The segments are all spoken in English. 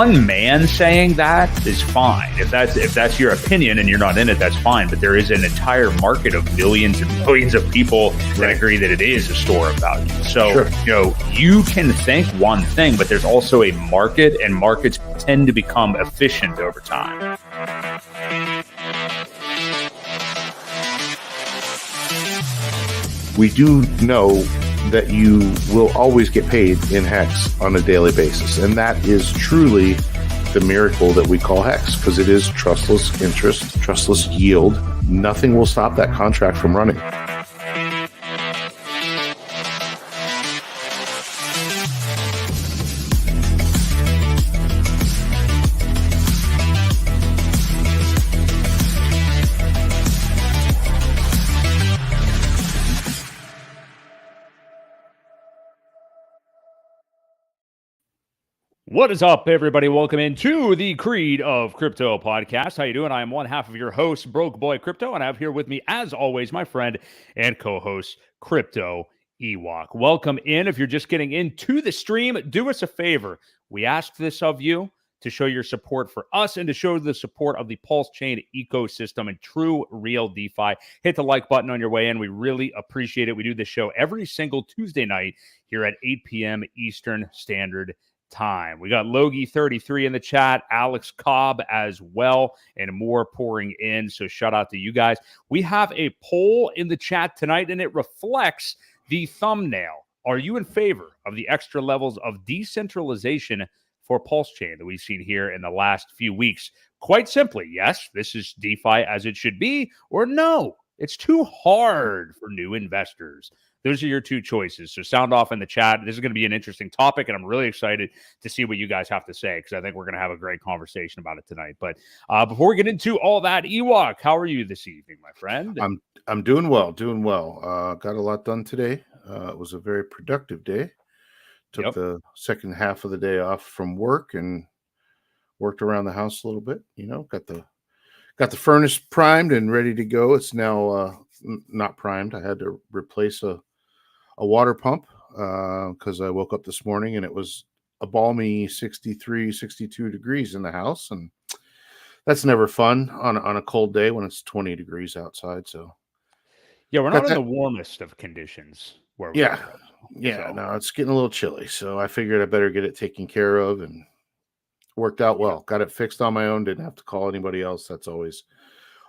one man saying that is fine. If that's your opinion and you're not in it, that's fine. But there is an entire market of millions and millions of people that agree that it is a store of value. So, you can think one thing, but there's also a market, and markets tend to become efficient over time. We do know that you will always get paid in Hex on a daily basis. And that is truly the miracle that we call Hex, because it is trustless interest, trustless yield. Nothing will stop that contract from running. What is up, everybody? Welcome into the Creed of Crypto podcast. How you doing? I am one half of your host, Boi Crypto, and I have here with me, as always, my friend and co-host, Crypto Ewok. Welcome in. If you're just getting into the stream, do us a favor. We asked this of you to show your support for us and to show the support of the PulseChain ecosystem and true, real DeFi. Hit the like button on your way in. We really appreciate it. We do this show every single Tuesday night here at 8 p.m. Eastern Standard Time. We got Logie33 in the chat, Alex Cobb as well, and more pouring in. So shout out to you guys. We have a poll in the chat tonight, and it reflects the thumbnail. Are you in favor of the extra levels of decentralization for PulseChain that we've seen here in the last few weeks? Quite simply, yes, this is DeFi as it should be, or no, it's too hard for new investors. Those are your two choices. So sound off in the chat. This is going to be an interesting topic, and I'm really excited to see what you guys have to say, because I think we're going to have a great conversation about it tonight. But before we get into all that, Ewok, how are you this evening, my friend? I'm doing well, got a lot done today. It was a very productive day. Took the second half of the day off from work and worked around the house a little bit. Got the furnace primed and ready to go. It's now not primed. I had to replace a water pump because I woke up this morning and it was a balmy 63, 62 degrees in the house, and that's never fun on a cold day when it's 20 degrees outside. So we're not in the warmest of conditions where we are. No, it's getting a little chilly, so I figured I better get it taken care of, and worked out well. Got it fixed on my own, didn't have to call anybody else. That's always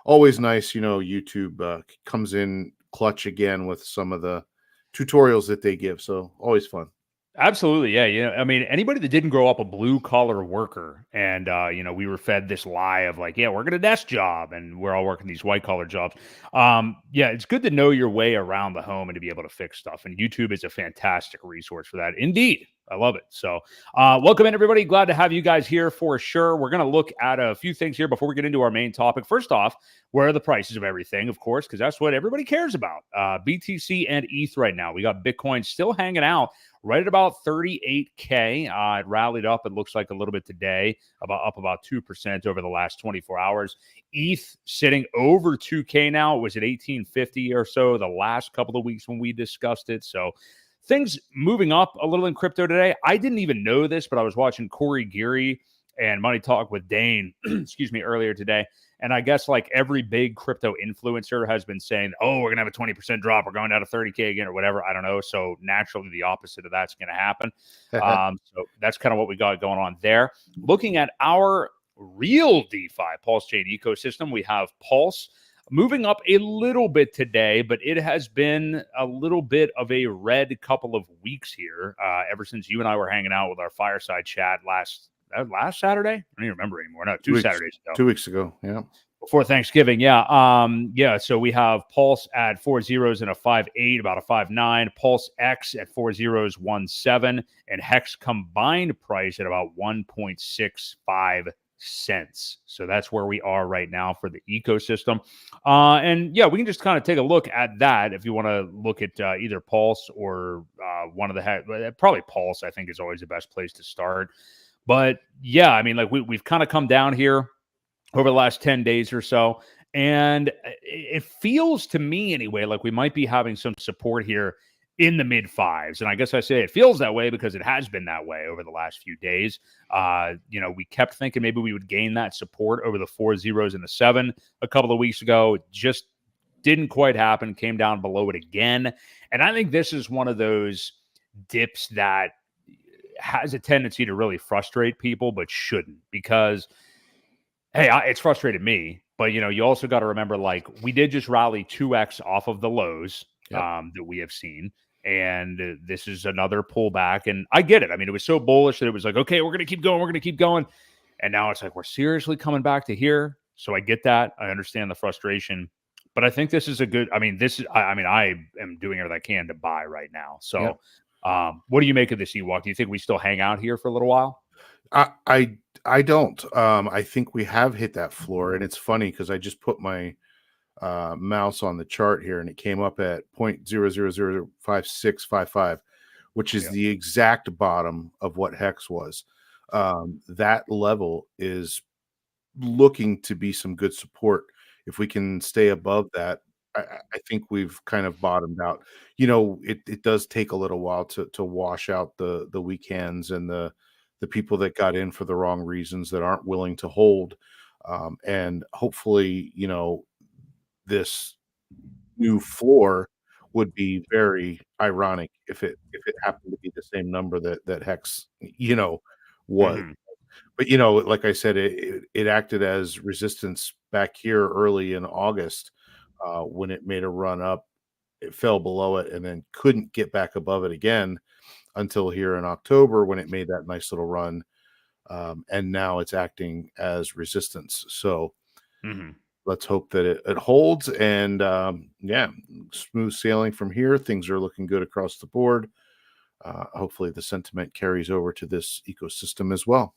nice. YouTube comes in clutch again with some of the tutorials that they give, so always fun. Absolutely. Yeah. I mean, anybody that didn't grow up a blue collar worker and, we were fed this lie of like, working a desk job and we're all working these white collar jobs. It's good to know your way around the home and to be able to fix stuff. And YouTube is a fantastic resource for that. Indeed. I love it. So welcome in, everybody. Glad to have you guys here for sure. We're going to look at a few things here before we get into our main topic. First off, where are the prices of everything, of course, because that's what everybody cares about. BTC and ETH right now. We got Bitcoin still hanging out right at about 38K. It rallied up, it looks like, a little bit today, up about 2% over the last 24 hours. ETH sitting over 2K now. It was at 1850 or so the last couple of weeks when we discussed it. So things moving up a little in crypto today. I didn't even know this, but I was watching Corey Geary and Money Talk with Dane, earlier today. And I guess like every big crypto influencer has been saying, we're going to have a 20% drop. We're going down to 30K again or whatever. I don't know. So naturally, the opposite of that's going to happen. So that's kind of what we got going on there. Looking at our real DeFi PulseChain ecosystem, we have Pulse moving up a little bit today, but it has been a little bit of a red couple of weeks here ever since you and I were hanging out with our fireside chat last Saturday. I don't even remember anymore. No, 2 Saturdays ago. 2 weeks ago. Yeah. Before Thanksgiving. So we have Pulse at 4 zeros and a 5.8, about a 5.9. Pulse X at 4 zeros, 1.7, and Hex combined price at about 1.65 cents. So that's where we are right now for the ecosystem. We can just kind of take a look at that if you want to look at either Pulse or one of the probably Pulse, I think, is always the best place to start. But I mean, like we've kind of come down here over the last 10 days or so, and it feels to me anyway like we might be having some support here in the mid fives. And I guess I say it feels that way because it has been that way over the last few days. We kept thinking maybe we would gain that support over the 4 zeros and the 7 a couple of weeks ago. It just didn't quite happen, came down below it again. And I think this is one of those dips that has a tendency to really frustrate people, but shouldn't, because, hey, it's frustrated me. But, you also got to remember, like, we did just rally 2x off of the lows that we have seen. And this is another pullback. And I get it. I mean, it was so bullish that it was like, okay, we're going to keep going. We're going to keep going. And now it's like, we're seriously coming back to here. So I get that. I understand the frustration. But I think this is a good, I am doing everything I can to buy right now. So what do you make of this, Ewok? Do you think we still hang out here for a little while? I don't. I think we have hit that floor. And it's funny because I just put my mouse on the chart here and it came up at 0.0005655, which is the exact bottom of what Hex was. That level is looking to be some good support. If we can stay above that, I think we've kind of bottomed out. It does take a little while to wash out the weak hands and the people that got in for the wrong reasons that aren't willing to hold. And hopefully, this new floor would be very ironic if it happened to be the same number that Hex, was. Mm-hmm. But like I said, it acted as resistance back here early in August when it made a run up. It fell below it and then couldn't get back above it again until here in October when it made that nice little run. And now it's acting as resistance. So let's hope that it holds. And smooth sailing from here. Things are looking good across the board. Hopefully the sentiment carries over to this ecosystem as well.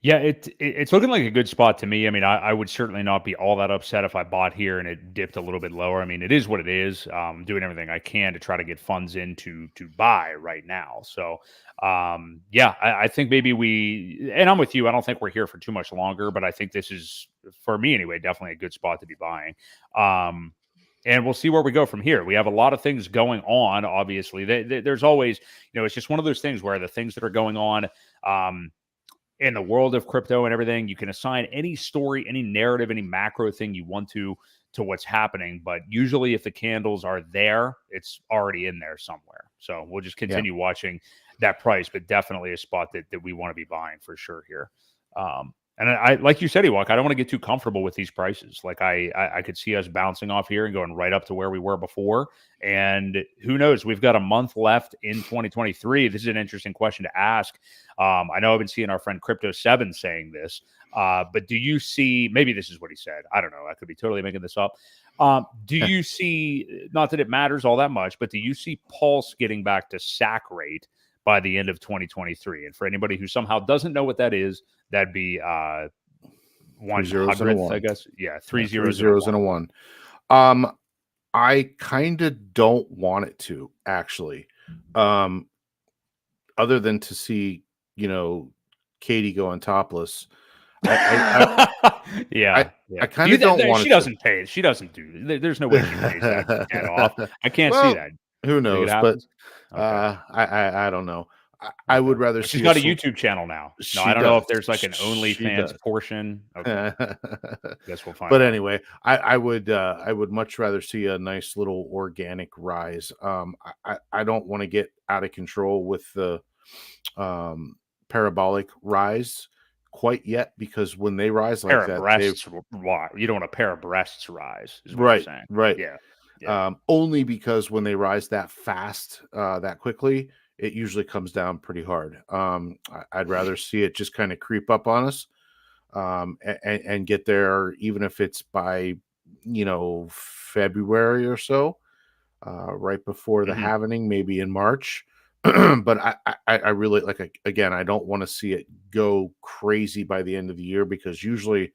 Yeah, it's looking like a good spot to me. I mean, I would certainly not be all that upset if I bought here and it dipped a little bit lower. I mean, it is what it is. I'm doing everything I can to try to get funds in to buy right now. So, I think maybe and I'm with you. I don't think we're here for too much longer, but I think this is, for me anyway, definitely a good spot to be buying. And we'll see where we go from here. We have a lot of things going on, obviously. There's always, it's just one of those things where the things that are going on, in the world of crypto and everything, you can assign any story, any narrative, any macro thing you want to what's happening. But usually if the candles are there, it's already in there somewhere. So we'll just continue watching that price, but definitely a spot that we want to be buying for sure here. And I like you said, Ewok, I don't want to get too comfortable with these prices. Like I could see us bouncing off here and going right up to where we were before. And who knows? We've got a month left in 2023. This is an interesting question to ask. I know I've been seeing our friend Crypto 7 saying this, but do you see? Maybe this is what he said. I don't know. I could be totally making this up. Do you see? Not that it matters all that much, but do you see Pulse getting back to Sac Rate by the end of 2023? And for anybody who somehow doesn't know what that is, that'd be 100th, I guess. Yeah, 3 zeros and a 1. I kind of don't want it to, actually. Other than to see, Katie going topless. I kind of don't want it. She doesn't pay it. She doesn't do. There's no way she pays that head off. I can't see that. Who knows? But I don't know. I would rather see. She's got a YouTube channel now. No, I don't know if there's like an OnlyFans portion. Okay. Guess we'll find. But out. Anyway, I would much rather see a nice little organic rise. I don't want to get out of control with the parabolic rise quite yet, because when they rise like that, you don't want a pair of breasts rise. Is what you're saying. Right. Yeah. Only because when they rise that fast, that quickly, it usually comes down pretty hard. I'd rather see it just kind of creep up on us, and get there, even if it's by, February or so, right before the halvening, maybe in March. But I really again, I don't want to see it go crazy by the end of the year, because usually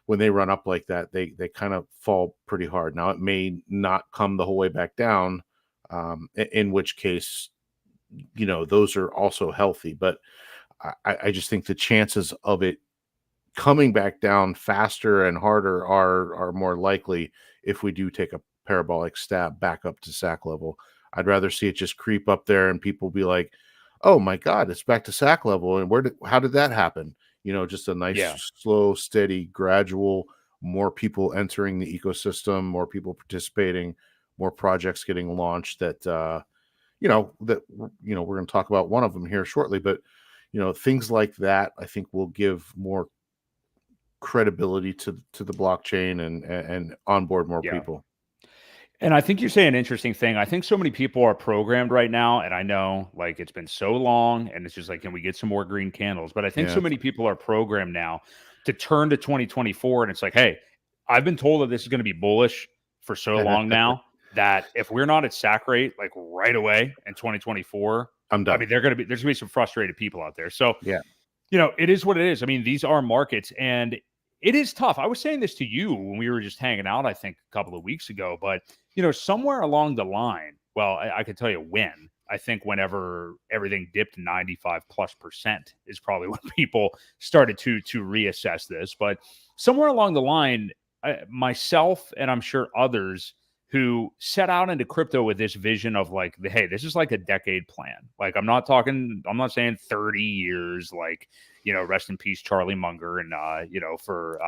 when they run up like that, they kind of fall pretty hard. Now, it may not come the whole way back down, in which case, those are also healthy. But I just think the chances of it coming back down faster and harder are more likely if we do take a parabolic stab back up to SAC level. I'd rather see it just creep up there and people be like, oh my God, it's back to SAC level. And how did that happen? Just a nice, slow, steady, gradual, more people entering the ecosystem, more people participating, more projects getting launched that, we're going to talk about one of them here shortly, but, things like that, I think will give more credibility to the blockchain and onboard more people. And I think you say an interesting thing. I think so many people are programmed right now, and I know like it's been so long and it's just like, can we get some more green candles? But I think so many people are programmed now to turn to 2024 and it's like, hey, I've been told that this is going to be bullish for so long now that if we're not at Sac Rate like right away in 2024, I'm done. I mean, there's going to be some frustrated people out there. So, yeah, it is what it is. I mean, these are markets and it is tough. I was saying this to you when we were just hanging out, I think a couple of weeks ago, but somewhere along the line, well, I can tell you when. I think whenever everything dipped 95+% is probably when people started to reassess this. But somewhere along the line, myself and I'm sure others who set out into crypto with this vision of like, hey, this is like a decade plan. Like, I'm not saying 30 years, like, rest in peace, Charlie Munger, and, for,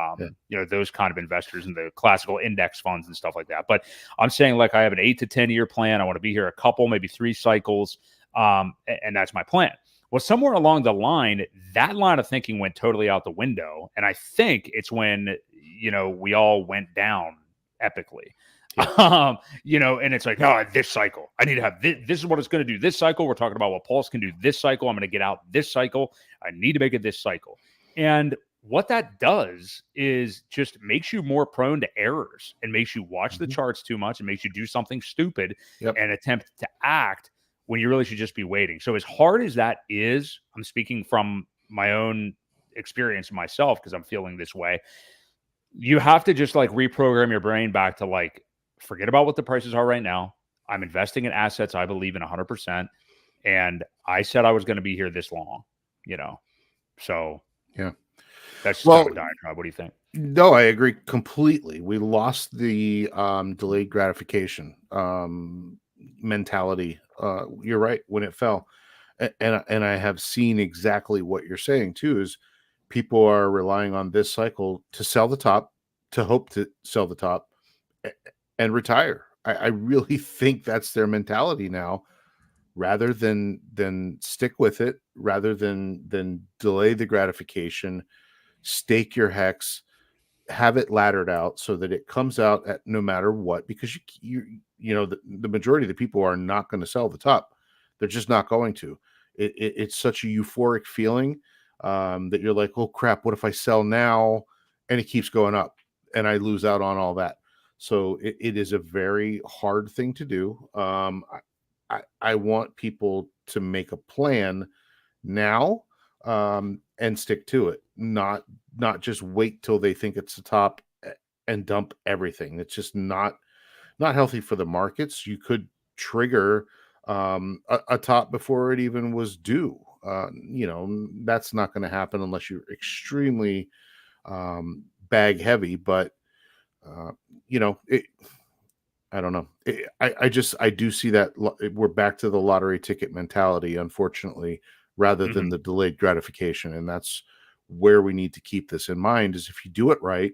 those kind of investors in the classical index funds and stuff like that. But I'm saying like, I have an 8 to 10 year plan. I want to be here a couple, maybe 3 cycles. And that's my plan. Well, somewhere along the line, that line of thinking went totally out the window. And I think it's when, we all went down epically. And it's like, oh, this cycle, I need to have this. This is what it's going to do this cycle. We're talking about what Pulse can do this cycle. I'm going to get out this cycle. I need to make it this cycle. And what that does is just makes you more prone to errors and makes you watch the charts too much and makes you do something stupid and attempt to act when you really should just be waiting. So as hard as that is, I'm speaking from my own experience myself because I'm feeling this way. You have to just like reprogram your brain back to like, forget about what the prices are right now. I'm investing in assets I believe in 100%. And I said I was going to be here this long, So yeah, that's just a diatribe. What do you think? No, I agree completely. We lost the delayed gratification mentality. You're right, when it fell. And I have seen exactly what you're saying too, is people are relying on this cycle to sell the top, to hope to sell the top and retire. I really think that's their mentality now, rather than stick with it, rather than delay the gratification, stake your hex, have it laddered out so that it comes out at no matter what, because the majority of the people are not going to sell the top. They're just not going to. It's such a euphoric feeling that you're like, oh crap, what if I sell now and it keeps going up and I lose out on all that? So it is a very hard thing to do. I want people to make a plan now and stick to it, not just wait till they think it's the top and dump everything. It's just not healthy for the markets. You could trigger a top before it even was due. That's not going to happen unless you're extremely bag heavy, but I don't know. I do see that we're back to the lottery ticket mentality, unfortunately, rather than the delayed gratification. And that's where we need to keep this in mind, is if you do it right,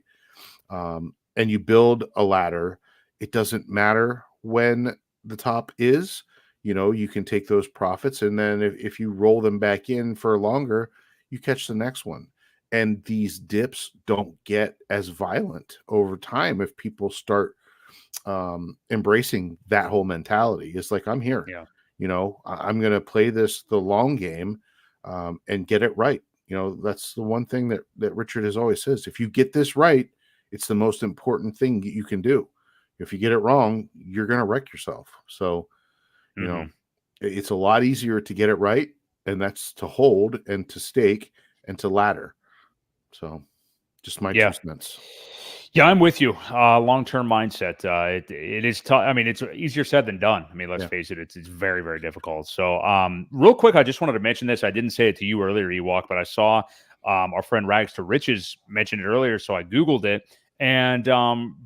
and you build a ladder, it doesn't matter when the top is, you can take those profits. And then if you roll them back in for longer, you catch the next one. And these dips don't get as violent over time if people start embracing that whole mentality. It's like, I'm here. I'm going to play the long game and get it right. That's the one thing that Richard has always says. If you get this right, it's the most important thing you can do. If you get it wrong, you're going to wreck yourself. So, it's a lot easier to get it right, and that's to hold and to stake and to ladder. So just my 2 cents. Yeah, I'm with you. Long-term mindset. It is tough. I mean, it's easier said than done. I mean, let's face it. It's very, very difficult. So real quick, I just wanted to mention this. I didn't say it to you earlier, Ewok, but I saw our friend Rags to Riches mentioned it earlier. So I Googled it. And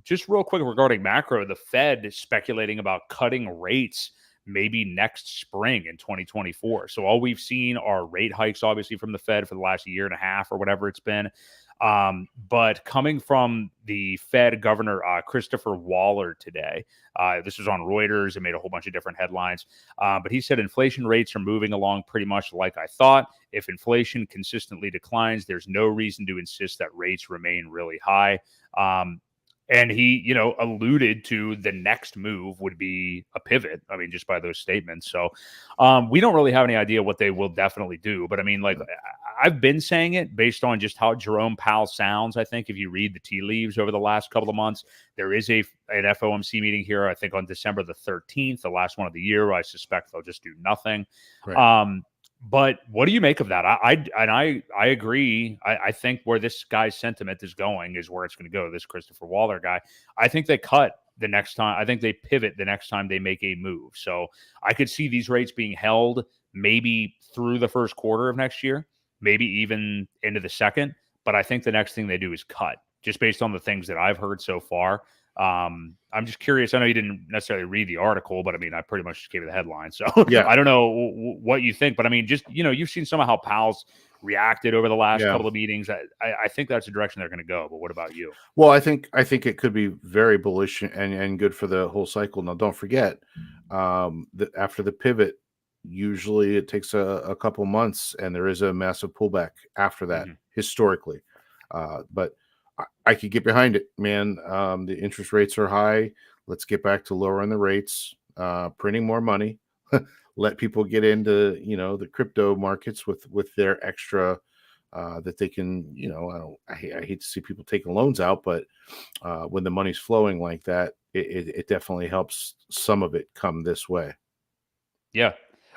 just real quick regarding macro, the Fed is speculating about cutting rates maybe next spring in 2024. So all we've seen are rate hikes, obviously, from the Fed for the last year and a half or whatever it's been. But coming from the Fed Governor Christopher Waller today, this was on Reuters. It made a whole bunch of different headlines. But he said inflation rates are moving along pretty much like I thought. If inflation consistently declines, there's no reason to insist that rates remain really high. And he, alluded to the next move would be a pivot. I mean, just by those statements. So we don't really have any idea what they will definitely do. But I mean, like, I've been saying it based on just how Jerome Powell sounds. I think if you read the tea leaves over the last couple of months, there is an FOMC meeting here, I think on December the 13th, the last one of the year. I suspect they'll just do nothing. Right. But what do you make of that? I agree. I think where this guy's sentiment is going is where it's going to go. This Christopher Waller guy. I think they cut the next time. I think they pivot the next time they make a move. So I could see these rates being held maybe through the first quarter of next year, maybe even into the second. But I think the next thing they do is cut, just based on the things that I've heard so far. I'm just curious. I know you didn't necessarily read the article, but I mean, I pretty much just gave you the headline. So yeah. I don't know what you think, but I mean, just, you've seen some of how Powell's reacted over the last couple of meetings. I think that's the direction they're going to go. But what about you? Well, I think it could be very bullish and good for the whole cycle. Now, don't forget, that after the pivot, usually it takes a couple months and there is a massive pullback after that, historically. But I could get behind it, man. The interest rates are high. Let's get back to lowering the rates, printing more money, let people get into, the crypto markets with their extra, that they can, I hate to see people taking loans out, but when the money's flowing like that, it definitely helps some of it come this way. Yeah.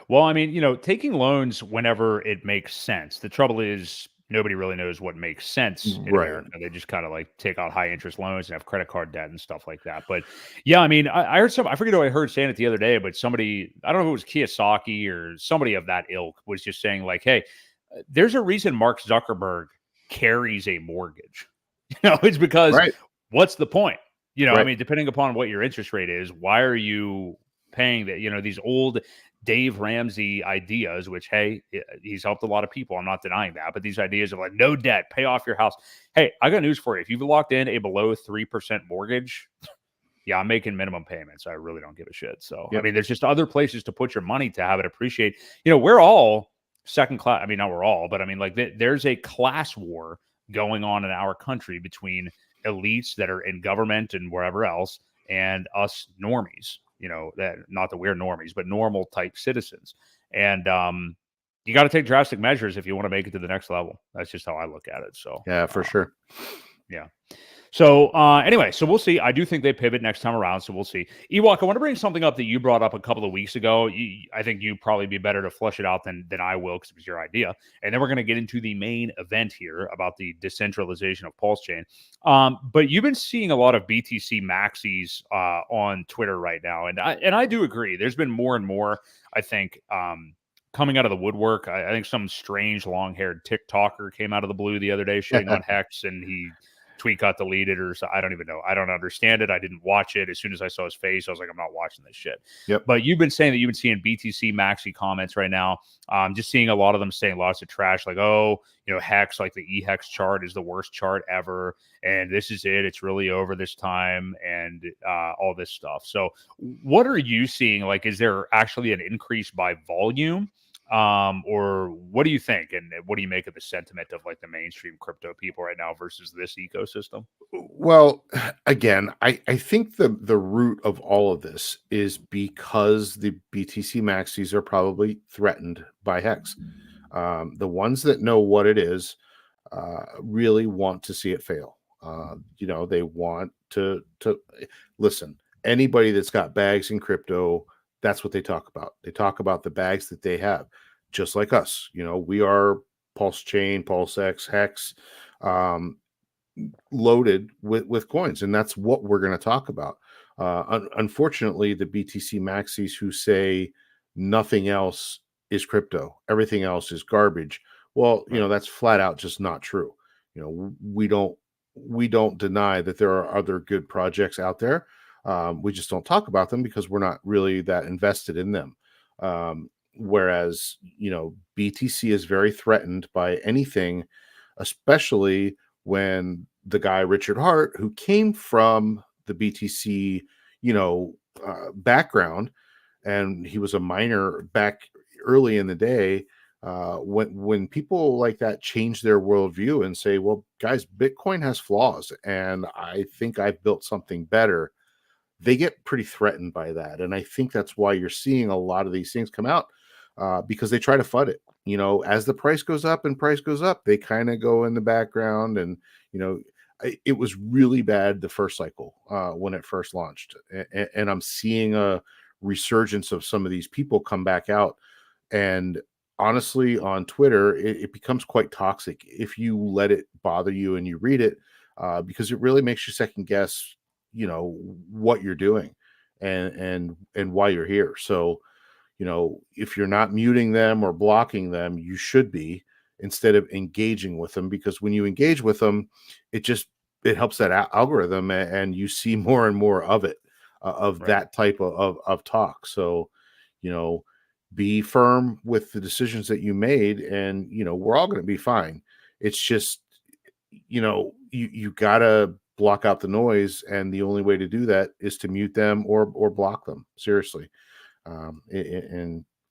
Well, I mean, taking loans whenever it makes sense. The trouble is, nobody really knows what makes sense in America. They just kind of like take out high interest loans and have credit card debt and stuff like that. But yeah, I mean, I heard I forget who I heard saying it the other day, but somebody, I don't know if it was Kiyosaki or somebody of that ilk, was just saying like, hey, there's a reason Mark Zuckerberg carries a mortgage. It's because what's the point? I mean, depending upon what your interest rate is, why are you paying that? These old Dave Ramsey ideas, which, hey, he's helped a lot of people. I'm not denying that. But these ideas of like no debt, pay off your house. Hey, I got news for you. If you've locked in a below 3% mortgage, yeah, I'm making minimum payments. I really don't give a shit. So, I mean, there's just other places to put your money to have it appreciate. We're all second class. I mean, not we're all, but I mean, like there's a class war going on in our country between elites that are in government and wherever else and us normies. That not that we're normies, but normal type citizens. And you got to take drastic measures if you want to make it to the next level. That's just how I look at it. So yeah, for sure. Yeah. So anyway, so we'll see. I do think they pivot next time around, so we'll see. Ewok, I want to bring something up that you brought up a couple of weeks ago. I think you'd probably be better to flush it out than I will because it was your idea. And then we're going to get into the main event here about the decentralization of PulseChain. But you've been seeing a lot of BTC maxis on Twitter right now, and I do agree. There's been more and more, I think, coming out of the woodwork. I think some strange long-haired TikToker came out of the blue the other day shitting on Hex, and he tweet got deleted or so. I don't even know. I don't understand it. I didn't watch it. As soon as I saw his face, I was like, I'm not watching this shit. Yep. But you've been saying that you've been seeing BTC maxi comments right now. Just seeing a lot of them saying lots of trash, like, oh, Hex, like the eHex chart is the worst chart ever. And this is it. It's really over this time and all this stuff. So what are you seeing? Like, is there actually an increase by volume? Or what do you think? And what do you make of the sentiment of like the mainstream crypto people right now versus this ecosystem? Well, again, I think the root of all of this is because the BTC maxis are probably threatened by Hex. The ones that know what it is really want to see it fail. They want to listen. Anybody that's got bags in crypto, that's what they talk about. They talk about the bags that they have, just like us. We are PulseChain, PulseX, Hex, loaded with coins, and that's what we're going to talk about. Unfortunately, the BTC maxis who say nothing else is crypto, everything else is garbage. Well, that's flat out just not true. We don't deny that there are other good projects out there. We just don't talk about them because we're not really that invested in them. Whereas, BTC is very threatened by anything, especially when the guy Richard Hart, who came from the BTC, background, and he was a miner back early in the day. When people like that change their worldview and say, "Well, guys, Bitcoin has flaws, and I think I've built something better," they get pretty threatened by that. And I think that's why you're seeing a lot of these things come out, because they try to FUD it. As the price goes up, they kind of go in the background. And, it was really bad the first cycle when it first launched. And I'm seeing a resurgence of some of these people come back out. And honestly, on Twitter, it becomes quite toxic if you let it bother you and you read it, because it really makes you second guess what you're doing and why you're here. So if you're not muting them or blocking them, you should be, instead of engaging with them, because when you engage with them, it helps that algorithm, and you see more and more of it, of Right. that type of talk. So be firm with the decisions that you made, and we're all going to be fine. It's just you gotta block out the noise, and the only way to do that is to mute them or block them. Seriously.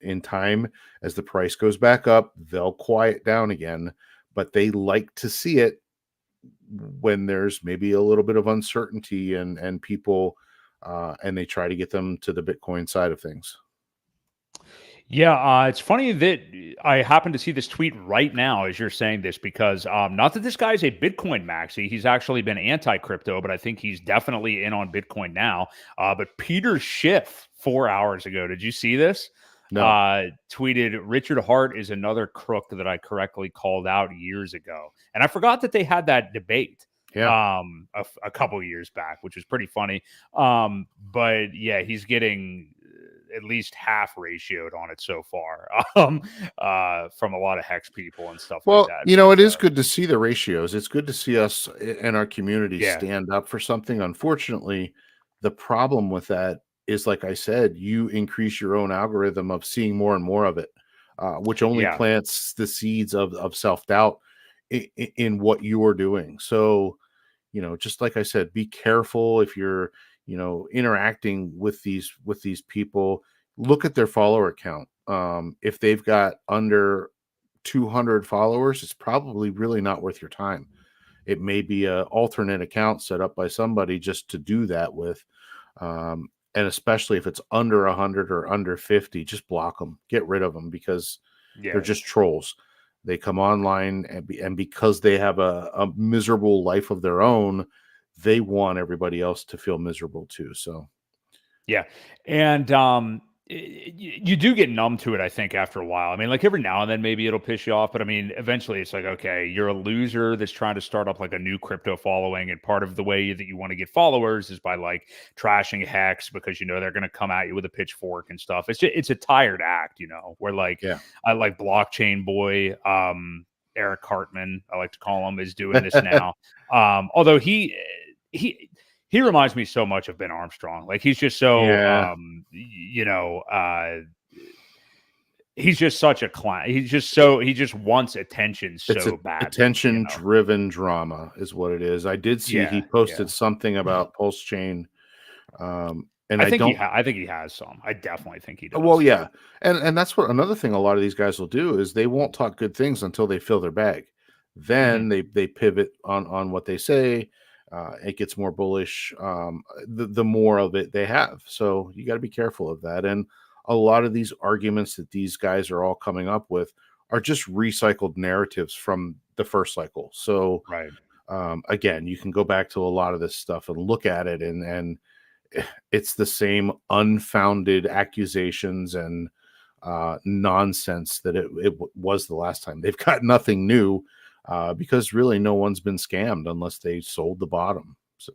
In time, as the price goes back up, they'll quiet down again, but they like to see it when there's maybe a little bit of uncertainty and people, and they try to get them to the Bitcoin side of things. Yeah, it's funny that I happen to see this tweet right now as you're saying this, because not that this guy's a Bitcoin maxi, he's actually been anti-crypto, but I think he's definitely in on Bitcoin now. But Peter Schiff 4 hours ago, did you see this? No. Tweeted, "Richard Hart is another crook that I correctly called out years ago." And I forgot that they had that debate. Yeah. A couple years back, which was pretty funny. But yeah, he's getting at least half ratioed on it so far, from a lot of Hex people and stuff like that. It is good to see the ratios. It's good to see us in our community stand up for something. Unfortunately, the problem with that is, like I said, you increase your own algorithm of seeing more and more of it, which only plants the seeds of self-doubt in what you are doing. So, just like I said, be careful if you're interacting with these people. Look at their follower count. If they've got under 200 followers, it's probably really not worth your time. It may be an alternate account set up by somebody just to do that with. And especially if it's under 100 or under 50, just block them, get rid of them, because they're just trolls. They come online and because they have a miserable life of their own, they want everybody else to feel miserable too. So, yeah. And you do get numb to it, I think, after a while. I mean, like every now and then maybe it'll piss you off, but I mean, eventually it's like, okay, you're a loser that's trying to start up like a new crypto following, and part of the way that you want to get followers is by like trashing Hex, because they're going to come at you with a pitchfork and stuff. It's a tired act, where like I like blockchain boy, Eric Hartman, I like to call him, is doing this now. Although he reminds me so much of Ben Armstrong. Like he's just so, he's just such a clown. He just wants attention so bad. Attention-driven drama is what it is. I did see he posted something about PulseChain, and I think he has some. I definitely think he does. Well, yeah, and that's what another thing a lot of these guys will do is they won't talk good things until they fill their bag. Then they pivot on what they say. It gets more bullish the more of it they have. So you got to be careful of that. And a lot of these arguments that these guys are all coming up with are just recycled narratives from the first cycle. So again, you can go back to a lot of this stuff and look at it, and it's the same unfounded accusations and nonsense that it was the last time. They've got nothing new. Because really no one's been scammed unless they sold the bottom. So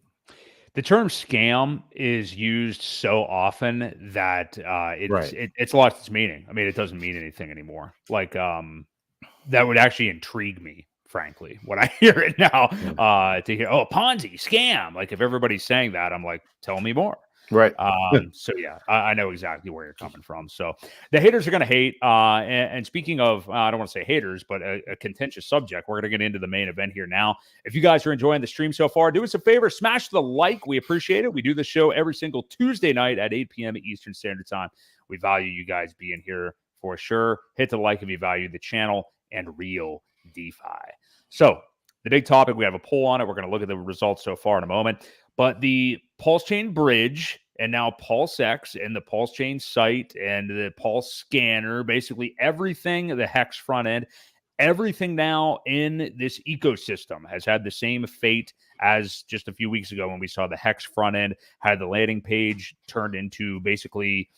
the term scam is used so often that it's lost its meaning. I mean, it doesn't mean anything anymore. Like that would actually intrigue me frankly, when I hear it now. To hear, oh, Ponzi scam. Like if everybody's saying that, I'm like, tell me more. Right. So yeah, I know exactly where you're coming from. So the haters are going to hate. And speaking of, I don't want to say haters, but a contentious subject, we're going to get into the main event here now. If you guys are enjoying the stream so far, do us a favor, smash the like. We appreciate it. We do the show every single Tuesday night at 8 p.m. Eastern Standard Time. We value you guys being here for sure. Hit the like if you value the channel and real DeFi. So the big topic, we have a poll on it. We're going to look at the results so far in a moment. But the PulseChain bridge and now PulseX and the PulseChain site and the Pulse scanner, basically everything, the Hex front end, everything now in this ecosystem has had the same fate as just a few weeks ago when we saw the Hex front end had the landing page turned into basically,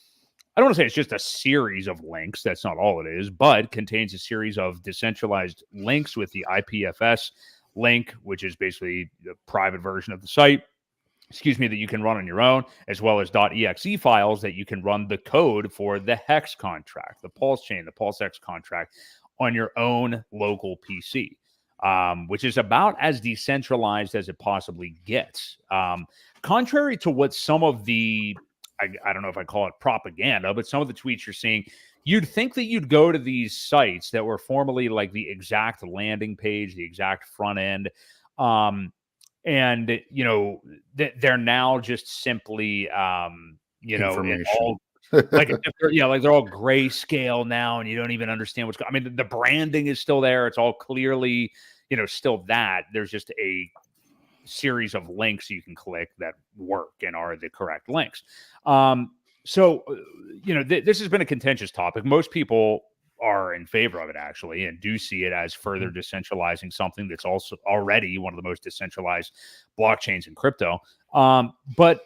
I don't want to say it's just a series of links. That's not all it is, but contains a series of decentralized links with the IPFS link, which is basically the private version of the site, that you can run on your own, as well as .exe files that you can run the code for the Hex contract, the PulseChain, the PulseX contract on your own local PC, which is about as decentralized as it possibly gets. Contrary to what some of the, I don't know if I call it propaganda, but some of the tweets you're seeing, you'd think that you'd go to these sites that were formerly like the exact landing page, the exact front end, and they're now just simply information. all like they're all grayscale now, and you don't even understand what's going. I mean, the branding is still there; it's all clearly still that. There's just a series of links you can click that work and are the correct links. So this has been a contentious topic. Most people are in favor of it, actually, and do see it as further decentralizing something that's also already one of the most decentralized blockchains in crypto. But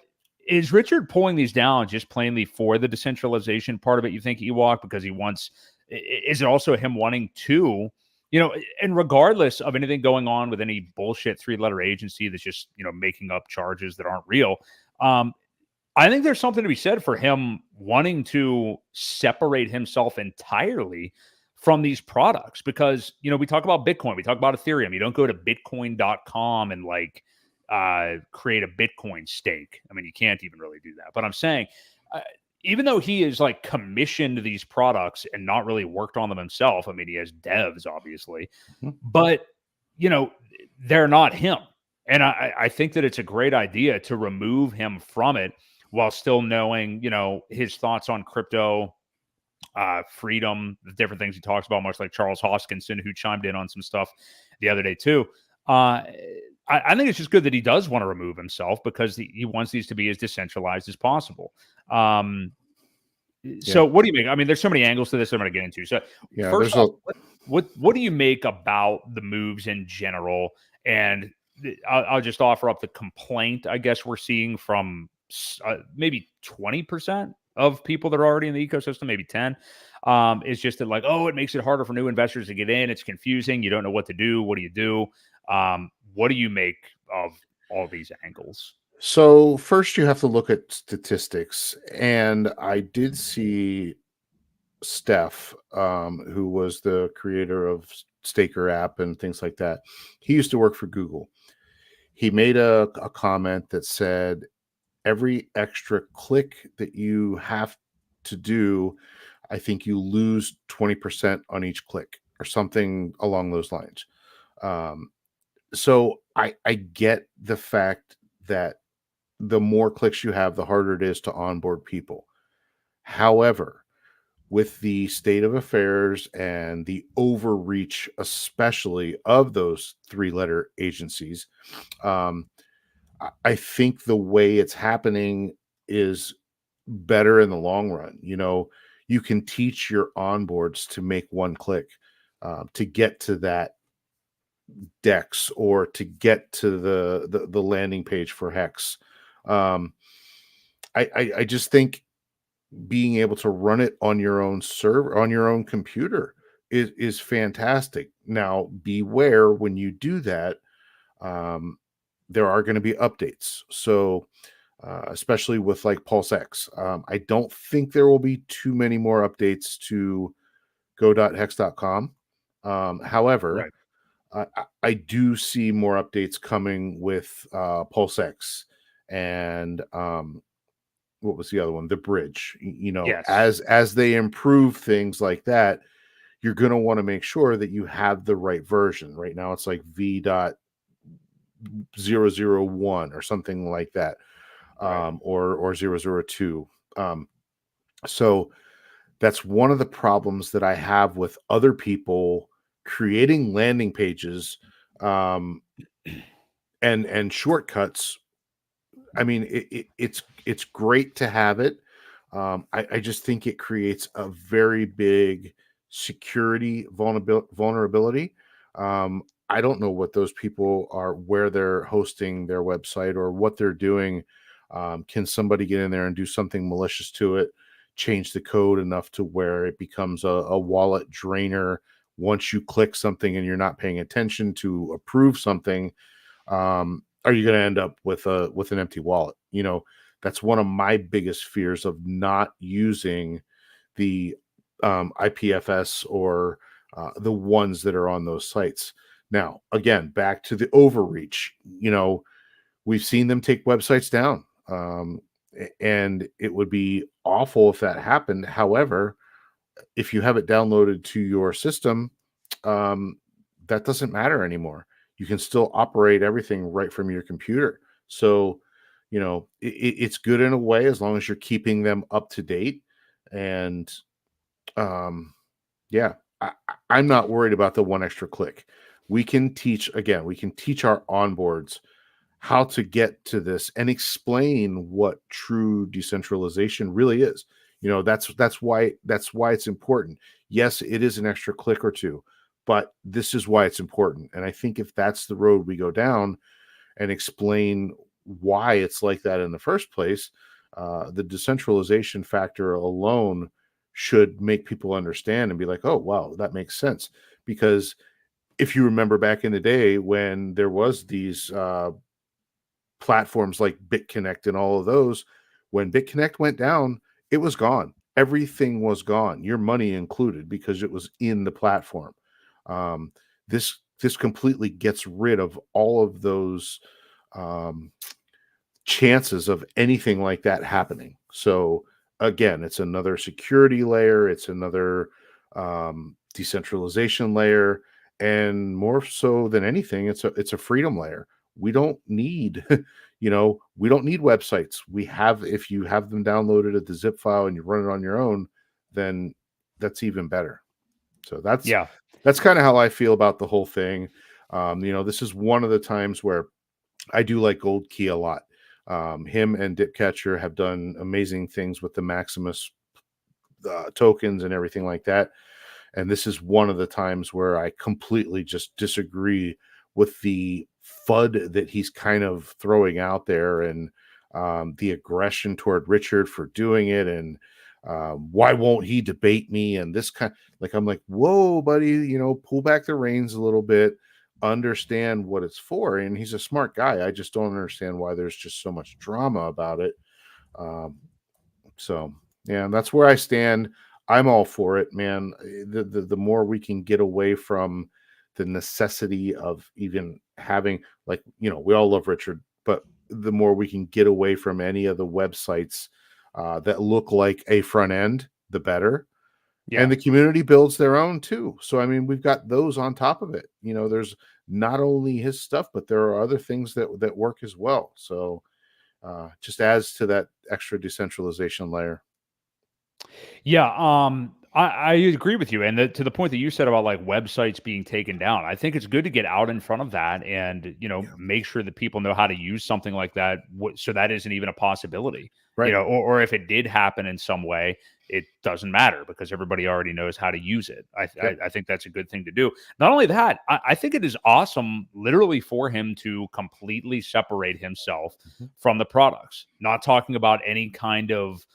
is Richard pulling these down just plainly for the decentralization part of it, you think, Ewok, because he wants, is it also him wanting to, and regardless of anything going on with any bullshit 3-letter agency that's just, making up charges that aren't real, I think there's something to be said for him wanting to separate himself entirely from these products because, we talk about Bitcoin, we talk about Ethereum. You don't go to bitcoin.com and create a Bitcoin stake. I mean, you can't even really do that. But I'm saying, even though he is commissioned these products and not really worked on them himself, I mean, he has devs, obviously, but, they're not him. And I think that it's a great idea to remove him from it while still knowing, his thoughts on crypto, freedom, the different things he talks about, much like Charles Hoskinson, who chimed in on some stuff the other day too. I think it's just good that he does want to remove himself because he wants these to be as decentralized as possible. So what do you make? I mean, there's so many angles to this I'm going to get into. So first off, what do you make about the moves in general? And I'll just offer up the complaint, I guess, we're seeing from maybe 20% of people that are already in the ecosystem, maybe 10, is just that it makes it harder for new investors to get in. It's confusing. You don't know what to do. What do you do? What do you make of all these angles? So first you have to look at statistics. And I did see Steph, who was the creator of Staker app and things like that. He used to work for Google. He made a comment that said, every extra click that you have to do, I think you lose 20% on each click or something along those lines. So I get the fact that the more clicks you have, the harder it is to onboard people. However, with the state of affairs and the overreach, especially of those 3-letter agencies, I think the way it's happening is better in the long run. You can teach your onboards to make one click to get to that DEX or to get to the landing page for Hex. I just think being able to run it on your own server, on your own computer is fantastic. Now, beware when you do that. There are going to be updates. So, especially with PulseX, I don't think there will be too many more updates to go.hex.com. However, I do see more updates coming with PulseX and what was the other one? The bridge. Yes. As they improve things like that, you're going to want to make sure that you have the right version. Right now, it's like V.001 or something like that, Right. or 002. So that's one of the problems that I have with other people creating landing pages and shortcuts. I mean, it's great to have it. I just think it creates a very big security vulnerability. I don't know what those people are, where they're hosting their website or what they're doing. Can somebody get in there and do something malicious to it, change the code enough to where it becomes a wallet drainer once you click something and you're not paying attention to approve something? Are you going to end up with an empty wallet? That's one of my biggest fears of not using the IPFS or the ones that are on those sites. Now, again, back to the overreach. We've seen them take websites down, and it would be awful if that happened. However, if you have it downloaded to your system, that doesn't matter anymore. You can still operate everything right from your computer. So, it's good in a way as long as you're keeping them up to date. And yeah, I'm not worried about the one extra click. We can teach our onboards how to get to this and explain what true decentralization really is. That's why it's important. Yes, it is an extra click or two, but this is why it's important. And I think if that's the road we go down and explain why it's like that in the first place, the decentralization factor alone should make people understand and be like, oh, wow, that makes sense. Because if you remember back in the day when there was these platforms like BitConnect and all of those, when BitConnect went down, it was gone. Everything was gone, your money included, because it was in the platform. Um, this completely gets rid of all of those chances of anything like that happening. So again, it's another security layer, it's another decentralization layer, and more so than anything, it's a freedom layer. We don't need we don't need websites. If you have them downloaded at the zip file and you run it on your own, then that's even better. So that's kind of how I feel about the whole thing. This is one of the times where I do like Gold Key a lot. Him and Dipcatcher have done amazing things with the Maximus tokens and everything like that. And this is one of the times where I completely just disagree with the FUD that he's kind of throwing out there, and the aggression toward Richard for doing it. And why won't he debate me? And this I'm like, whoa, buddy, pull back the reins a little bit, understand what it's for. And he's a smart guy. I just don't understand why there's just so much drama about it. So yeah, that's where I stand. I'm all for it, man. The more we can get away from the necessity of even having, we all love Richard, but the more we can get away from any of the websites that look like a front end, the better. Yeah. And the community builds their own too. So, I mean, we've got those on top of it. There's not only his stuff, but there are other things that work as well. So just adds to that extra decentralization layer. Yeah, I agree with you, and to the point that you said about like websites being taken down, I think it's good to get out in front of that and make sure that people know how to use something like that, so that isn't even a possibility, right? Or if it did happen in some way, it doesn't matter because everybody already knows how to use it. I think that's a good thing to do. Not only that, I think it is awesome, literally, for him to completely separate himself from the products. Not talking about any kind of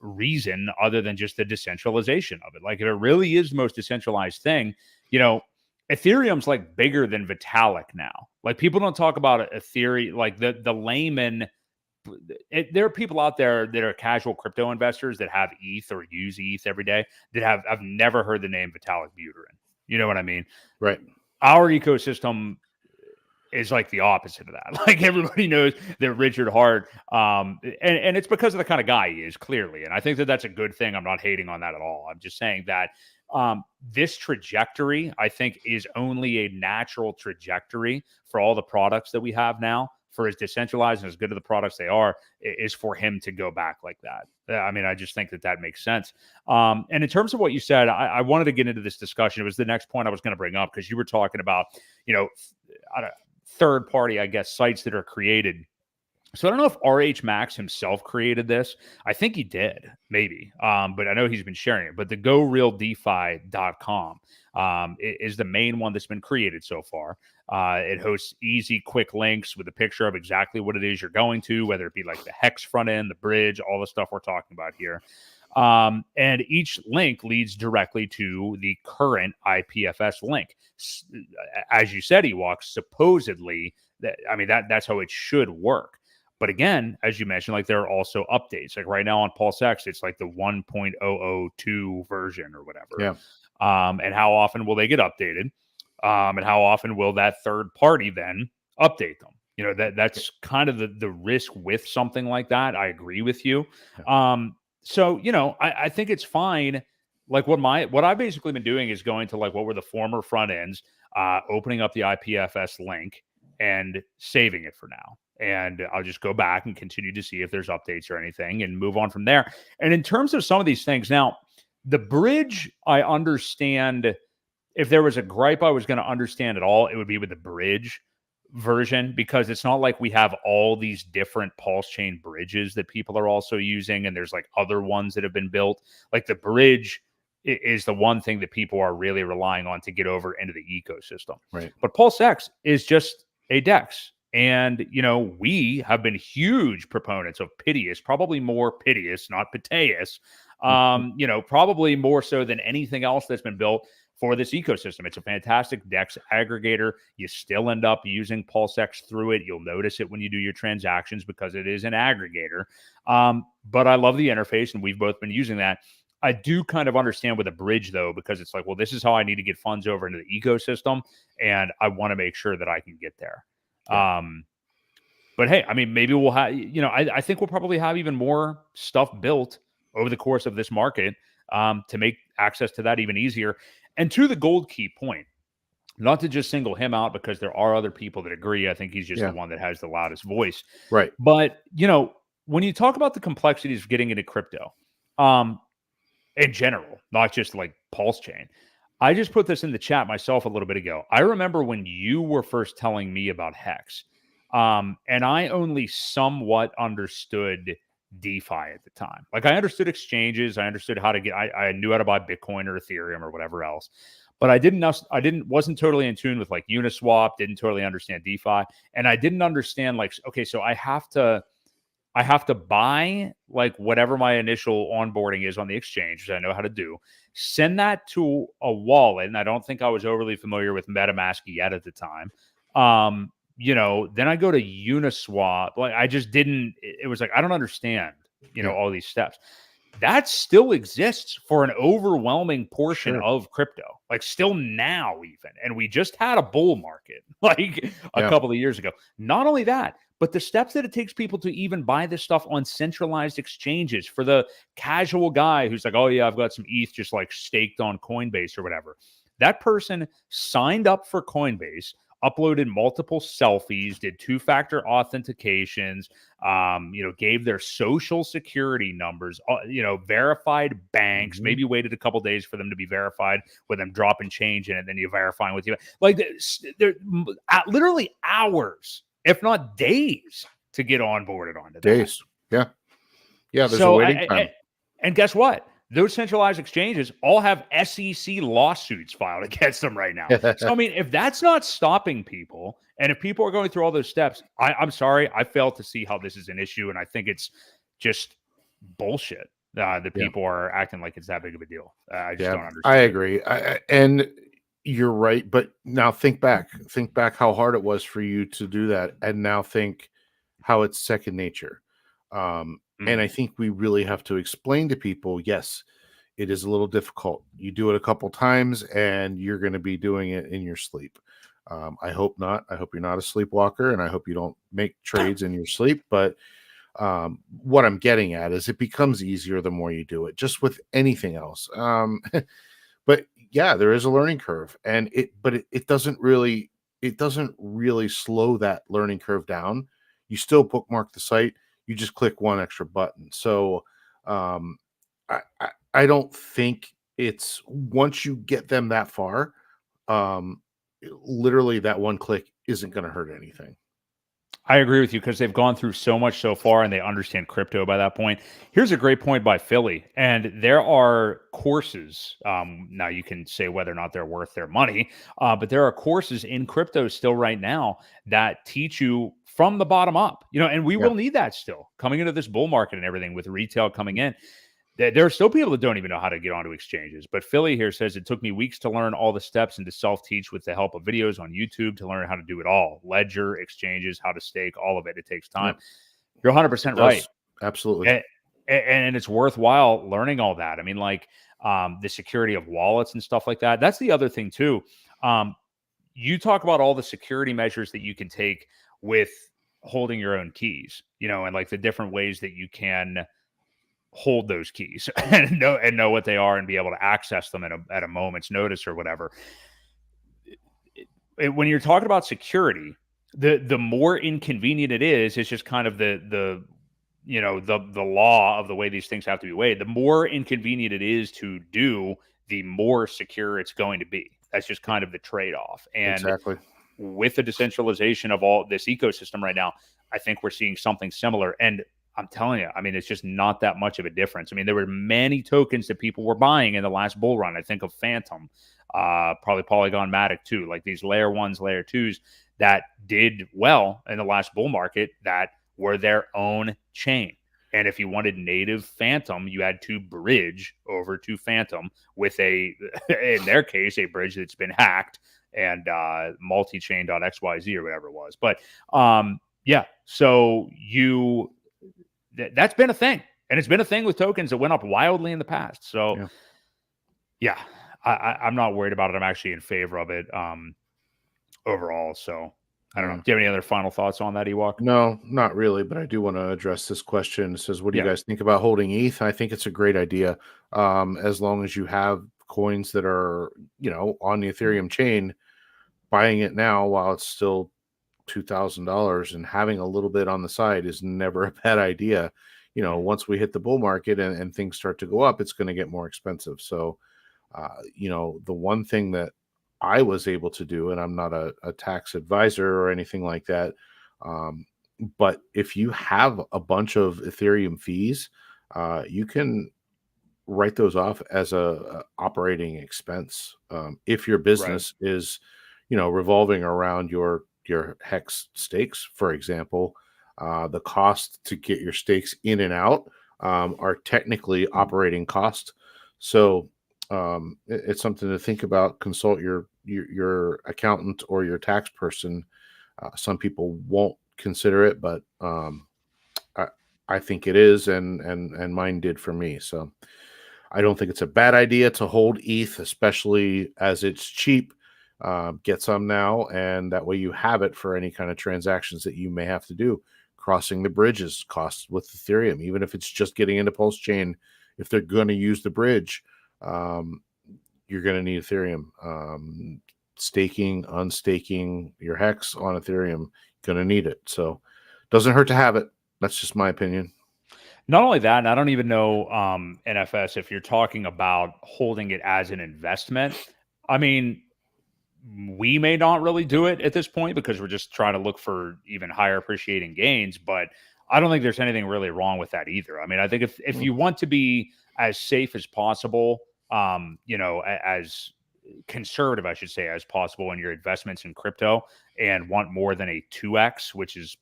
reason other than just the decentralization of it. Like, if it really is the most decentralized thing, Ethereum's like bigger than Vitalik now. Like, people don't talk about Ethereum, like the layman. There are people out there that are casual crypto investors that have ETH or use ETH every day that I've never heard the name Vitalik Buterin. You know what I mean? Right. Our ecosystem is like the opposite of that. Like everybody knows that Richard Hart, and it's because of the kind of guy he is, clearly. And I think that that's a good thing. I'm not hating on that at all. I'm just saying that this trajectory, I think, is only a natural trajectory for all the products that we have now. For as decentralized and as good of the products they are, is for him to go back like that. I mean, I just think that that makes sense. And in terms of what you said, I wanted to get into this discussion. It was the next point I was going to bring up, because you were talking about, third party, I guess, sites that are created. So I don't know if RH Max himself created this. I think he did, maybe. But I know he's been sharing it. But the GoRealDeFi.com is the main one that's been created so far. It hosts easy, quick links with a picture of exactly what it is you're going to, whether it be like the Hex front end, the bridge, all the stuff we're talking about here. And each link leads directly to the current IPFS link. As you said, Ewok, supposedly, that's how it should work. But again, as you mentioned, like there are also updates. Like right now on PulseX, it's like the 1.002 version or whatever. Yeah. And how often will they get updated? And how often will that third party then update them? That's kind of the risk with something like that. I agree with you. Yeah. So, I think it's fine. Like what I've basically been doing is going to like what were the former front ends, opening up the IPFS link and saving it for now. And I'll just go back and continue to see if there's updates or anything and move on from there. And in terms of some of these things, now, the bridge, I understand. If there was a gripe I was going to understand at all, it would be with the bridge version, because it's not like we have all these different PulseChain bridges that people are also using. And there's like other ones that have been built. Like the bridge is the one thing that people are really relying on to get over into the ecosystem. Right. But PulseX is just a DEX. And, we have been huge proponents of Piteous, probably more Piteous, not Piteous, probably more so than anything else that's been built for this ecosystem. It's a fantastic DEX aggregator. You still end up using PulseX through it. You'll notice it when you do your transactions because it is an aggregator. But I love the interface, and we've both been using that. I do kind of understand with a bridge, though, because it's like, well, this is how I need to get funds over into the ecosystem, and I want to make sure that I can get there. Yeah. But hey, I mean, maybe we'll have, I think we'll probably have even more stuff built over the course of this market to make access to that even easier. And to the Gold Key point, not to just single him out, because there are other people that agree. I think he's just the one that has the loudest voice. Right. But, when you talk about the complexities of getting into crypto, in general, not just like PulseChain, I just put this in the chat myself a little bit ago. I remember when you were first telling me about Hex, and I only somewhat understood DeFi at the time. Like I understood exchanges, I understood how to get, I knew how to buy Bitcoin or Ethereum or whatever else, but wasn't totally in tune with like Uniswap, didn't totally understand DeFi, and I didn't understand like, okay, so I have to buy like whatever my initial onboarding is on the exchange, which I know how to do, send that to a wallet. And I don't think I was overly familiar with MetaMask yet at the time. Then I go to Uniswap. Like I just didn't, it was like, I don't understand, all these steps. That still exists for an overwhelming portion of crypto, like still now even. And we just had a bull market like a couple of years ago. Not only that, but the steps that it takes people to even buy this stuff on centralized exchanges for the casual guy who's like, oh yeah, I've got some ETH just like staked on Coinbase or whatever. That person signed up for Coinbase, uploaded multiple selfies, did two-factor authentications, gave their social security numbers, verified banks, maybe waited a couple days for them to be verified with them dropping change in it, then you verifying with you. Like they're literally hours, if not days, to get onboarded onto that. Days. Yeah. Yeah, there's a waiting time. And guess what? Those centralized exchanges all have SEC lawsuits filed against them right now. So, I mean, if that's not stopping people, and if people are going through all those steps, I'm sorry, I fail to see how this is an issue. And I think it's just bullshit that people are acting like it's that big of a deal. I just don't understand. I agree. And you're right. But now think back how hard it was for you to do that. And now think how it's second nature. And I think we really have to explain to people, yes, it is a little difficult. You do it a couple times and you're going to be doing it in your sleep. I hope not. I hope you're not a sleepwalker, and I hope you don't make trades in your sleep. But what I'm getting at is it becomes easier the more you do it, just with anything else. But yeah, there is a learning curve, and it doesn't really slow that learning curve down. You still bookmark the site. You just click one extra button. So um, I don't think it's once you get them that far, literally that one click isn't going to hurt anything. I agree with you because they've gone through so much so far and they understand crypto by that point. Here's a great point by Philly. And there are courses. Now you can say whether or not they're worth their money, but there are courses in crypto still right now that teach you from the bottom up, and we will need that still coming into this bull market and everything with retail coming in. There are still people that don't even know how to get onto exchanges. But Philly here says, it took me weeks to learn all the steps and to self-teach with the help of videos on YouTube to learn how to do it all. Ledger, exchanges, how to stake, all of it. It takes time. Yeah. You're 100% right. Absolutely. And it's worthwhile learning all that. I mean, like the security of wallets and stuff like that. That's the other thing too. You talk about all the security measures that you can take with holding your own keys, and like the different ways that you can hold those keys and know what they are and be able to access them at a moment's notice or whatever. When you're talking about security, the more inconvenient it is, it's just kind of the law of the way these things have to be weighed. The more inconvenient it is to do, the more secure it's going to be. That's just kind of the trade-off. And exactly. With the decentralization of all this ecosystem right now, I think we're seeing something similar. And I'm telling you, I mean, it's just not that much of a difference. I mean, there were many tokens that people were buying in the last bull run. I think of Phantom, probably Polygon Matic too, like these layer ones, layer twos that did well in the last bull market that were their own chain. And if you wanted native Phantom, you had to bridge over to Phantom with in their case, a bridge that's been hacked and multi-chain.xyz or whatever it was. But yeah, so that's been a thing. And it's been a thing with tokens that went up wildly in the past. So yeah, I'm not worried about it. I'm actually in favor of it overall. So I don't know. Do you have any other final thoughts on that, Ewok? No, not really, but I do want to address this question. It says, what do you guys think about holding ETH? I think it's a great idea. As long as you have coins that are, on the Ethereum chain, buying it now while it's still $2,000 and having a little bit on the side is never a bad idea. Once we hit the bull market and things start to go up, it's going to get more expensive. So, the one thing that I was able to do, and I'm not a tax advisor or anything like that, but if you have a bunch of Ethereum fees, you can write those off as a operating expense. If your business is, revolving around your hex stakes, for example, the cost to get your stakes in and out are technically operating costs. So it's something to think about. Consult your accountant or your tax person. Some people won't consider it, but I think it is, and mine did for me. So I don't think it's a bad idea to hold ETH, especially as it's cheap. Get some now, and that way you have it for any kind of transactions that you may have to do. Crossing the bridges costs with Ethereum, even if it's just getting into PulseChain. If they're going to use the bridge, you're going to need Ethereum. Staking, unstaking your hex on Ethereum, going to need it. So doesn't hurt to have it. That's just my opinion. Not only that, and I don't even know, NFS, if you're talking about holding it as an investment. I mean, we may not really do it at this point because we're just trying to look for even higher appreciating gains, but I don't think there's anything really wrong with that either. I mean, I think if you want to be as safe as possible, as conservative, I should say, as possible in your investments in crypto and want more than a 2x, which is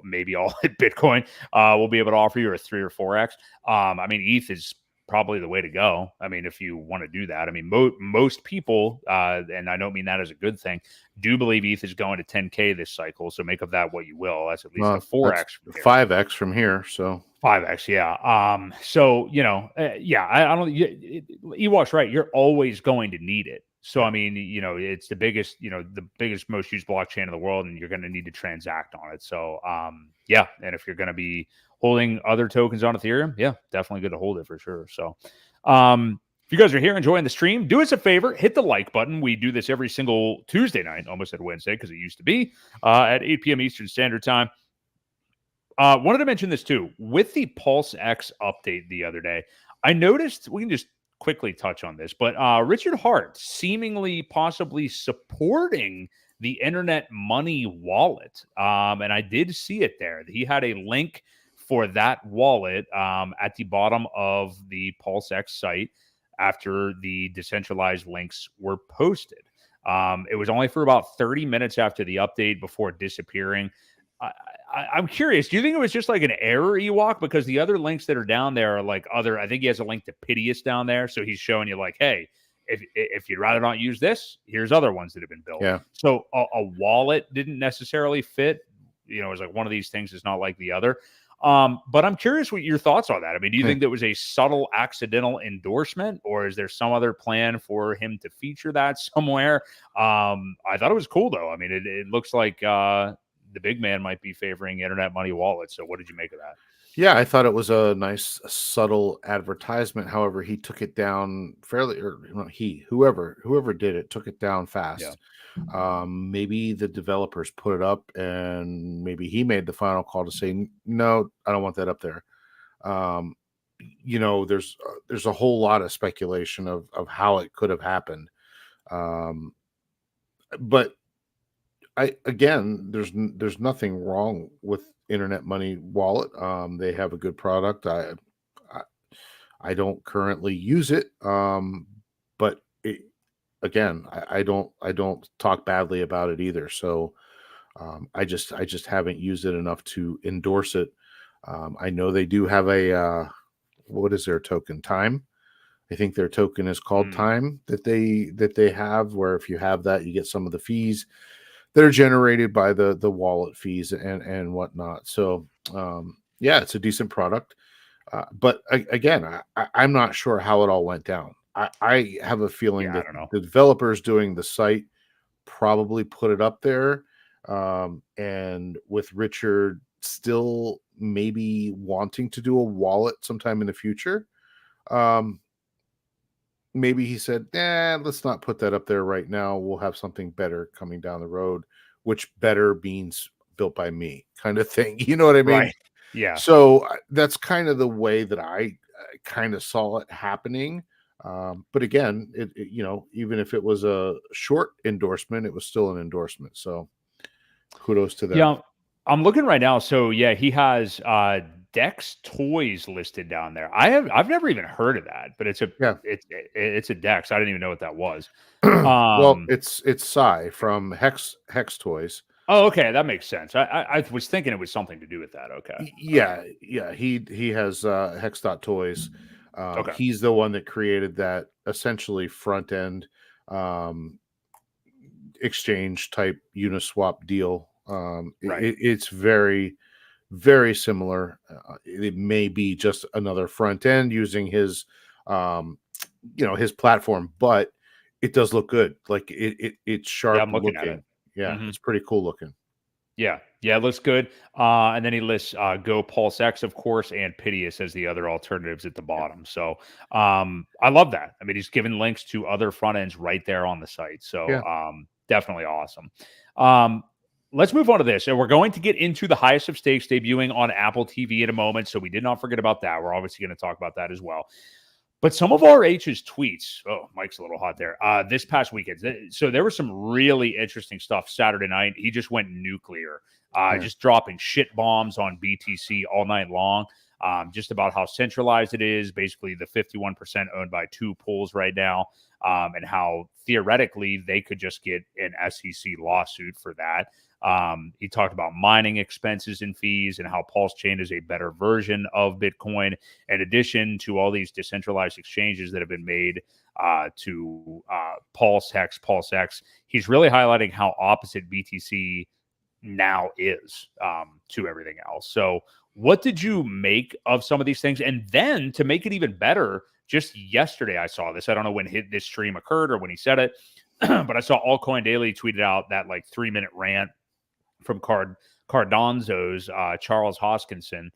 maybe all Bitcoin will be able to offer you, or 3 or 4x. I mean, ETH is probably the way to go. I mean, if you want to do that, I mean, most people, and I don't mean that as a good thing, do believe ETH is going to 10K this cycle. So make of that what you will. That's at least a 4x, 5x from here. So 5x, yeah. So I don't. Ewok's right. You're always going to need it. So, I mean, it's the biggest, most used blockchain in the world, and you're going to need to transact on it. So, yeah. And if you're going to be holding other tokens on Ethereum, yeah, definitely good to hold it for sure. So, if you guys are here enjoying the stream, do us a favor, hit the like button. We do this every single Tuesday night, almost at Wednesday, because it used to be at 8 p.m. Eastern Standard Time. Wanted to mention this too. With the Pulse X update the other day, I noticed, we can just quickly touch on this, but Richard Hart seemingly possibly supporting the Internet Money wallet. And I did see it there. He had a link for that wallet at the bottom of the Pulse X site after the decentralized links were posted. It was only for about 30 minutes after the update before disappearing. I'm curious. Do you think it was just like an error, Ewok? Because the other links that are down there are like other. I think he has a link to Piteous down there, so he's showing you like, hey, if you'd rather not use this, here's other ones that have been built. Yeah. So a wallet didn't necessarily fit. It was like one of these things is not like the other. But I'm curious what your thoughts on that. I mean, do you think that was a subtle accidental endorsement, or is there some other plan for him to feature that somewhere? I thought it was cool though. I mean, it looks like the big man might be favoring Internet Money wallet. So what did you make of that? Yeah, I thought it was a nice subtle advertisement. However, he took it down fairly, or whoever did it took it down fast. Yeah. Maybe the developers put it up, and maybe he made the final call to say, no, I don't want that up there. There's a whole lot of speculation of how it could have happened. But there's nothing wrong with Internet Money wallet. They have a good product. I don't currently use it, but I don't talk badly about it either. So I just haven't used it enough to endorse it. I know they do have a what is their token? Time. I think their token is called Time that they have, where if you have that, you get some of the fees that are generated by the wallet fees and whatnot. So yeah, it's a decent product. But I'm not sure how it all went down. I have a feeling that the developers doing the site probably put it up there. And with Richard still maybe wanting to do a wallet sometime in the future, maybe he said, let's not put that up there right now. We'll have something better coming down the road, which better means built by me kind of thing. You know what I mean? Right. Yeah. So that's kind of the way that I kind of saw it happening. But again, even if it was a short endorsement, it was still an endorsement. So kudos to them. Yeah. I'm looking right now. So yeah, he has Dex Toys listed down there. I've never even heard of that, but it's a Dex. I didn't even know what that was. Well, it's Psy from Hex Toys. Oh, okay, that makes sense. I was thinking it was something to do with that. Okay. Yeah. He has Hex.toys. Okay. He's the one that created that essentially front end exchange type Uniswap deal. Right. It's very, very similar. It may be just another front end using his his platform, but it does look good. Like it's sharp. Yeah, I'm looking at it. Yeah, It's pretty cool looking. Yeah, it looks good. And then he lists Go Pulse X, of course, and Piteous as the other alternatives at the bottom. So I love that. I mean, he's given links to other front ends right there on the site. So definitely awesome. Let's move on to this. And we're going to get into the highest of stakes debuting on Apple TV in a moment. So we did not forget about that. We're obviously going to talk about that as well. But some of RH's tweets, Mike's a little hot there, this past weekend. So there was some really interesting stuff Saturday night. He just went nuclear, just dropping shit bombs on BTC all night long, just about how centralized it is, basically the 51% owned by two pools right now, and how theoretically they could just get an SEC lawsuit for that. He talked about mining expenses and fees and how PulseChain is a better version of Bitcoin, in addition to all these decentralized exchanges that have been made to Pulse X. He's really highlighting how opposite BTC now is to everything else. So What did you make of some of these things? And then to make it even better, just yesterday I saw this. I don't know when this stream occurred or when he said it, but I saw Altcoin Daily tweeted out that like 3-minute rant from Cardano's Charles Hoskinson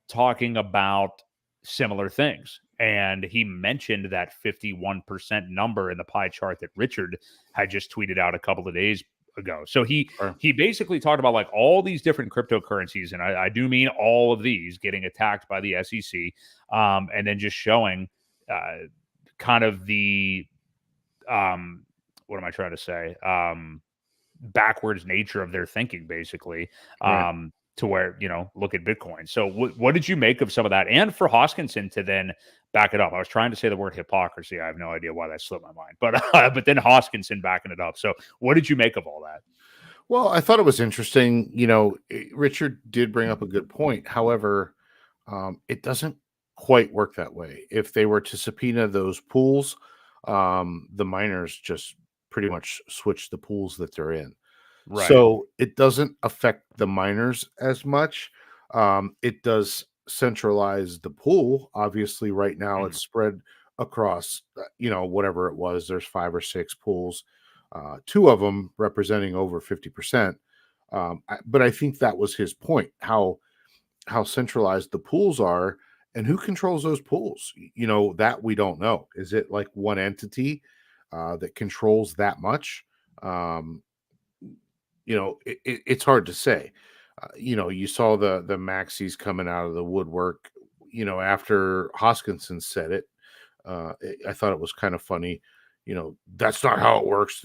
talking about similar things. And he mentioned that 51% number in the pie chart that Richard had just tweeted out a couple of days ago. So he basically talked about like all these different cryptocurrencies, and I do mean all of these getting attacked by the SEC, and then just showing kind of the what am I trying to say? Backwards nature of their thinking, basically, to where, look at Bitcoin. So what did you make of some of that? And for Hoskinson to then back it up, I was trying to say the word hypocrisy. I have no idea why that slipped my mind, but then Hoskinson backing it up. So what did you make of all that? Well, I thought it was interesting. Richard did bring up a good point. However, it doesn't quite work that way. If they were to subpoena those pools, the miners just pretty much switch the pools that they're in. Right. So it doesn't affect the miners as much. It does centralize the pool. Obviously, right now it's spread across, whatever it was. There's 5 or 6 pools, 2 of them representing over 50%. But I think that was his point, how centralized the pools are and who controls those pools. That we don't know. Is it like one entity that controls that much? It's hard to say. You saw the Maxis coming out of the woodwork, after Hoskinson said it. I thought it was kind of funny. That's not how it works.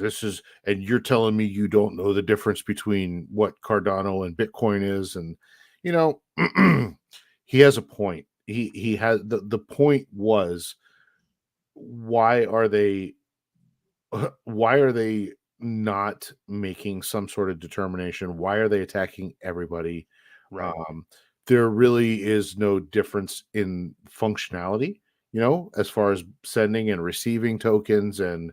And you're telling me you don't know the difference between what Cardano and Bitcoin is. And, he has a point. He has the point was, why are they not making some sort of determination? Why are they attacking everybody? Right. There really is no difference in functionality, as far as sending and receiving tokens. And,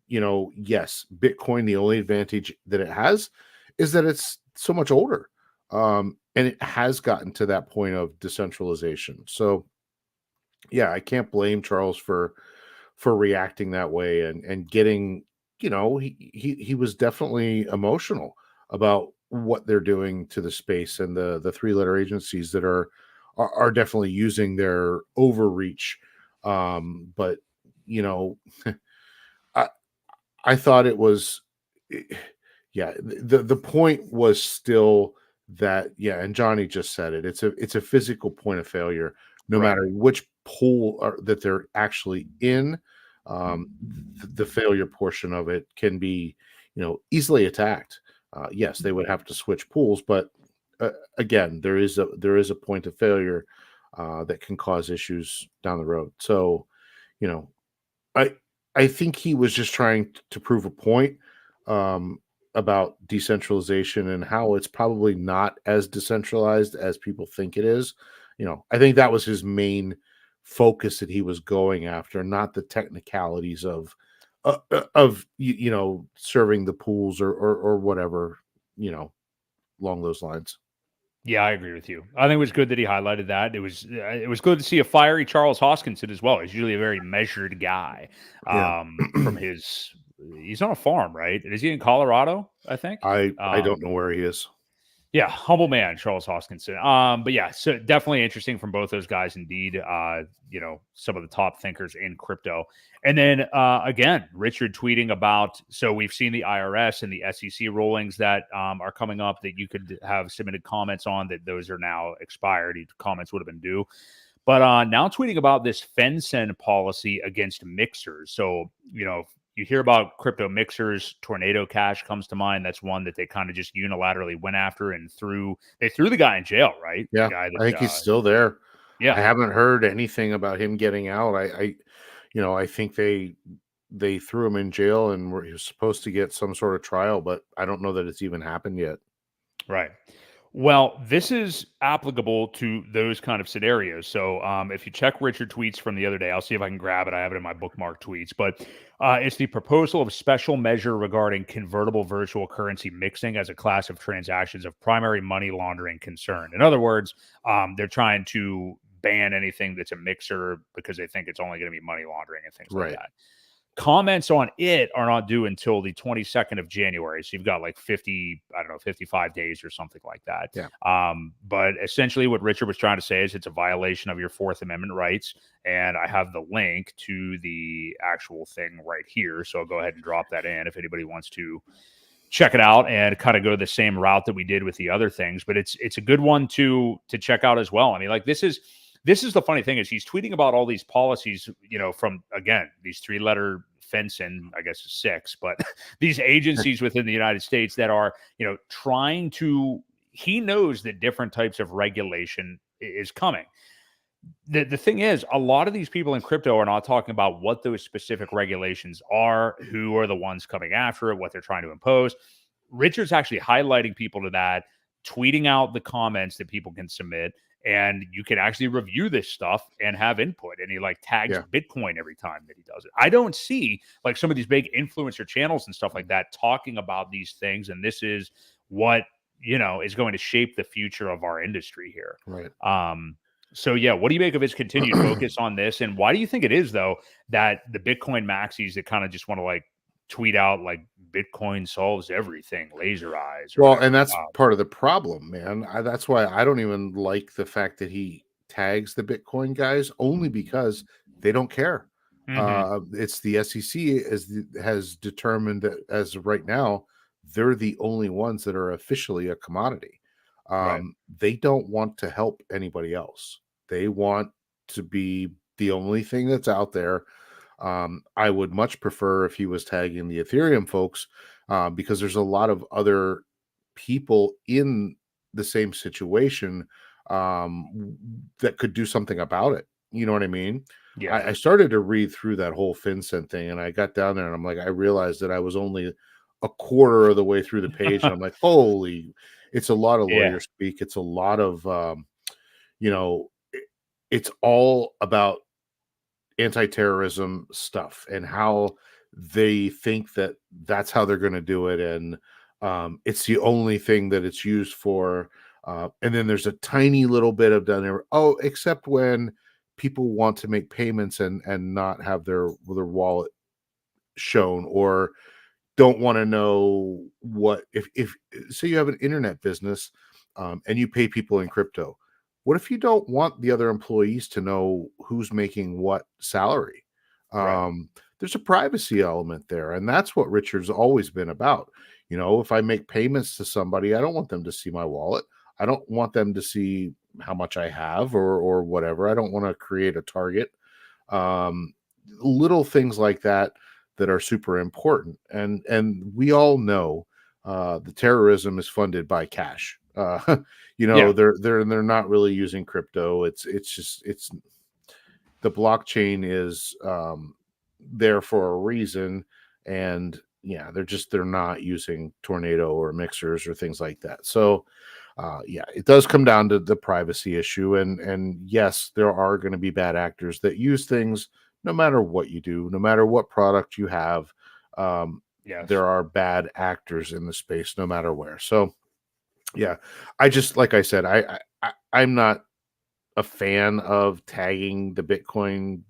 yes, Bitcoin, the only advantage that it has is that it's so much older. And it has gotten to that point of decentralization. So, yeah, I can't blame Charles for reacting that way and getting, he was definitely emotional about what they're doing to the space, and the 3-letter agencies that are definitely using their overreach. But I thought it was, yeah, the point was still that, and Johnny just said it. It's a physical point of failure, no matter which pool that they're actually in. The failure portion of it can be, easily attacked. Yes, they would have to switch pools, but again, there is a point of failure that can cause issues down the road. So, I think he was just trying to prove a point about decentralization and how it's probably not as decentralized as people think it is. I think that was his main focus that he was going after, not the technicalities of serving the pools or whatever, along those lines. Yeah, I agree with you. I think it was good that he highlighted that. It was good to see a fiery Charles Hoskinson as well. He's usually a very measured guy. He's on a farm, right? Is he in Colorado? I think. I don't know where he is. Yeah, humble man, Charles Hoskinson. But yeah, so definitely interesting from both those guys, indeed. Some of the top thinkers in crypto. And then again, Richard tweeting about, so we've seen the IRS and the SEC rulings that are coming up that you could have submitted comments on, that those are now expired. Comments would have been due. But now tweeting about this FINCEN policy against mixers. So, you hear about crypto mixers, Tornado Cash comes to mind. That's one that they kind of just unilaterally went after and they threw the guy in jail, right? Yeah, I think he's still there. Yeah, I haven't heard anything about him getting out. I think they threw him in jail and he was supposed to get some sort of trial, but I don't know that it's even happened yet. Right. Well, this is applicable to those kind of scenarios. So if you check Richard tweets from the other day, I'll see if I can grab it. I have it in my bookmark tweets, but it's the proposal of special measure regarding convertible virtual currency mixing as a class of transactions of primary money laundering concern. In other words, they're trying to ban anything that's a mixer because they think it's only going to be money laundering and things like Right. that. Comments on it are not due until the 22nd of January. So you've got like 55 days or something like that. Yeah. But essentially what Richard was trying to say is it's a violation of your Fourth Amendment rights. And I have the link to the actual thing right here. So I'll go ahead and drop that in if anybody wants to check it out and kind of go the same route that we did with the other things. But it's a good one to check out as well. I mean, like this is the funny thing is he's tweeting about all these policies, from, again, these 3-letter FINCEN, I guess 6, but these agencies within the United States that are, trying to, he knows that different types of regulation is coming. The thing is, a lot of these people in crypto are not talking about what those specific regulations are, who are the ones coming after it, what they're trying to impose. Richard's actually highlighting people to that, tweeting out the comments that people can submit, and you can actually review this stuff and have input. And he tags Bitcoin every time that he does it. I don't see some of these big influencer channels and stuff like that talking about these things. And this is what, is going to shape the future of our industry here. Right. So yeah, what do you make of his continued focus on this? And why do you think it is though, that the Bitcoin maxis that kind of just want to tweet out Bitcoin solves everything, laser eyes? Well, and that's part of the problem, man. That's why I don't even like the fact that he tags the Bitcoin guys, only because they don't care. It's the SEC has determined that as of right now, they're the only ones that are officially a commodity. Right. They don't want to help anybody else. They want to be the only thing that's out there. I would much prefer if he was tagging the Ethereum folks, because there's a lot of other people in the same situation that could do something about it. You know what I mean? Yeah. I started to read through that whole FinCEN thing, and I got down there and I'm like, I realized that I was only a quarter of the way through the page. And I'm like, holy, it's a lot of lawyer speak. It's a lot of, it's all about anti-terrorism stuff and how they think that that's how they're going to do it. And it's the only thing that it's used for. And then there's a tiny little bit of down there. Oh, except when people want to make payments and not have their wallet shown, or don't want to know what, if say you have an internet business and you pay people in crypto. What if you don't want the other employees to know who's making what salary? Right. There's a privacy element there. And that's what Richard's always been about. If I make payments to somebody, I don't want them to see my wallet. I don't want them to see how much I have or whatever. I don't want to create a target. Little things like that are super important. And we all know the terrorism is funded by cash. They're not really using crypto. It's the blockchain is there for a reason, and they're not using Tornado or mixers or things like that. So it does come down to the privacy issue, and yes, there are going to be bad actors that use things no matter what you do, no matter what product you have. There are bad actors in the space no matter where. So yeah, I just, like I said, I'm not a fan of tagging the Bitcoin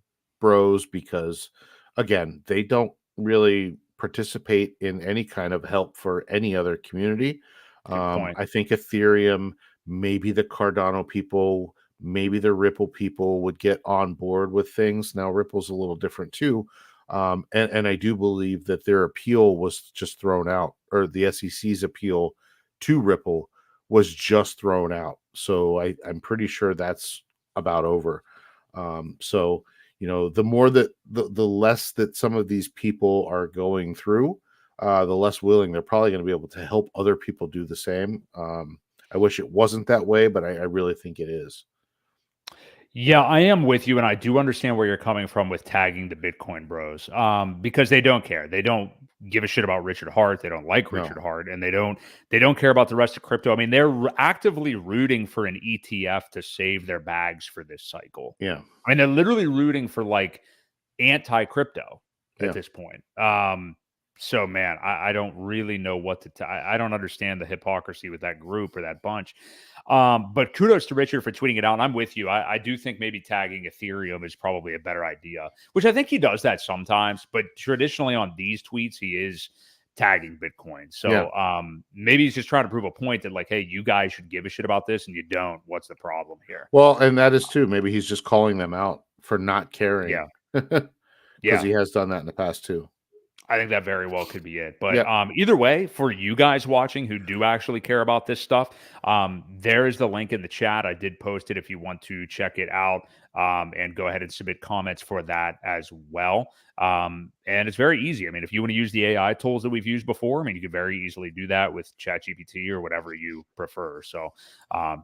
bros because, again, they don't really participate in any kind of help for any other community. I think Ethereum, maybe the Cardano people, maybe the Ripple people would get on board with things. Now, Ripple's a little different too. And I do believe that their appeal was just thrown out, or the SEC's appeal to Ripple was just thrown out. So I'm pretty sure that's about over. So, the more that the less that some of these people are going through, the less willing they're probably going to be able to help other people do the same. I wish it wasn't that way, but I really think it is. Yeah, I am with you, and I do understand where you're coming from with tagging the Bitcoin bros, because they don't care. They don't give a shit about Richard Hart. They don't like No. Richard Hart, and they don't care about the rest of crypto. I mean, they're actively rooting for an ETF to save their bags for this cycle. Yeah. I mean, they're literally rooting for like anti-crypto at Yeah. this point. So man, I don't really know what to I don't understand the hypocrisy with that group or that bunch. But kudos to Richard for tweeting it out. And I'm with you. I do think maybe tagging Ethereum is probably a better idea, which I think he does that sometimes, but traditionally on these tweets, he is tagging Bitcoin. So maybe he's just trying to prove a point that like, hey, you guys should give a shit about this and you don't. What's the problem here? Well, and that is too. Maybe he's just calling them out for not caring. Yeah. Because he has done that in the past too. I think that very well could be it. But either way, for you guys watching who do actually care about this stuff, there is the link in the chat. I did post it if you want to check it out, and go ahead and submit comments for that as well. And it's very easy. I mean, if you want to use the AI tools that we've used before, I mean, you could very easily do that with ChatGPT or whatever you prefer. So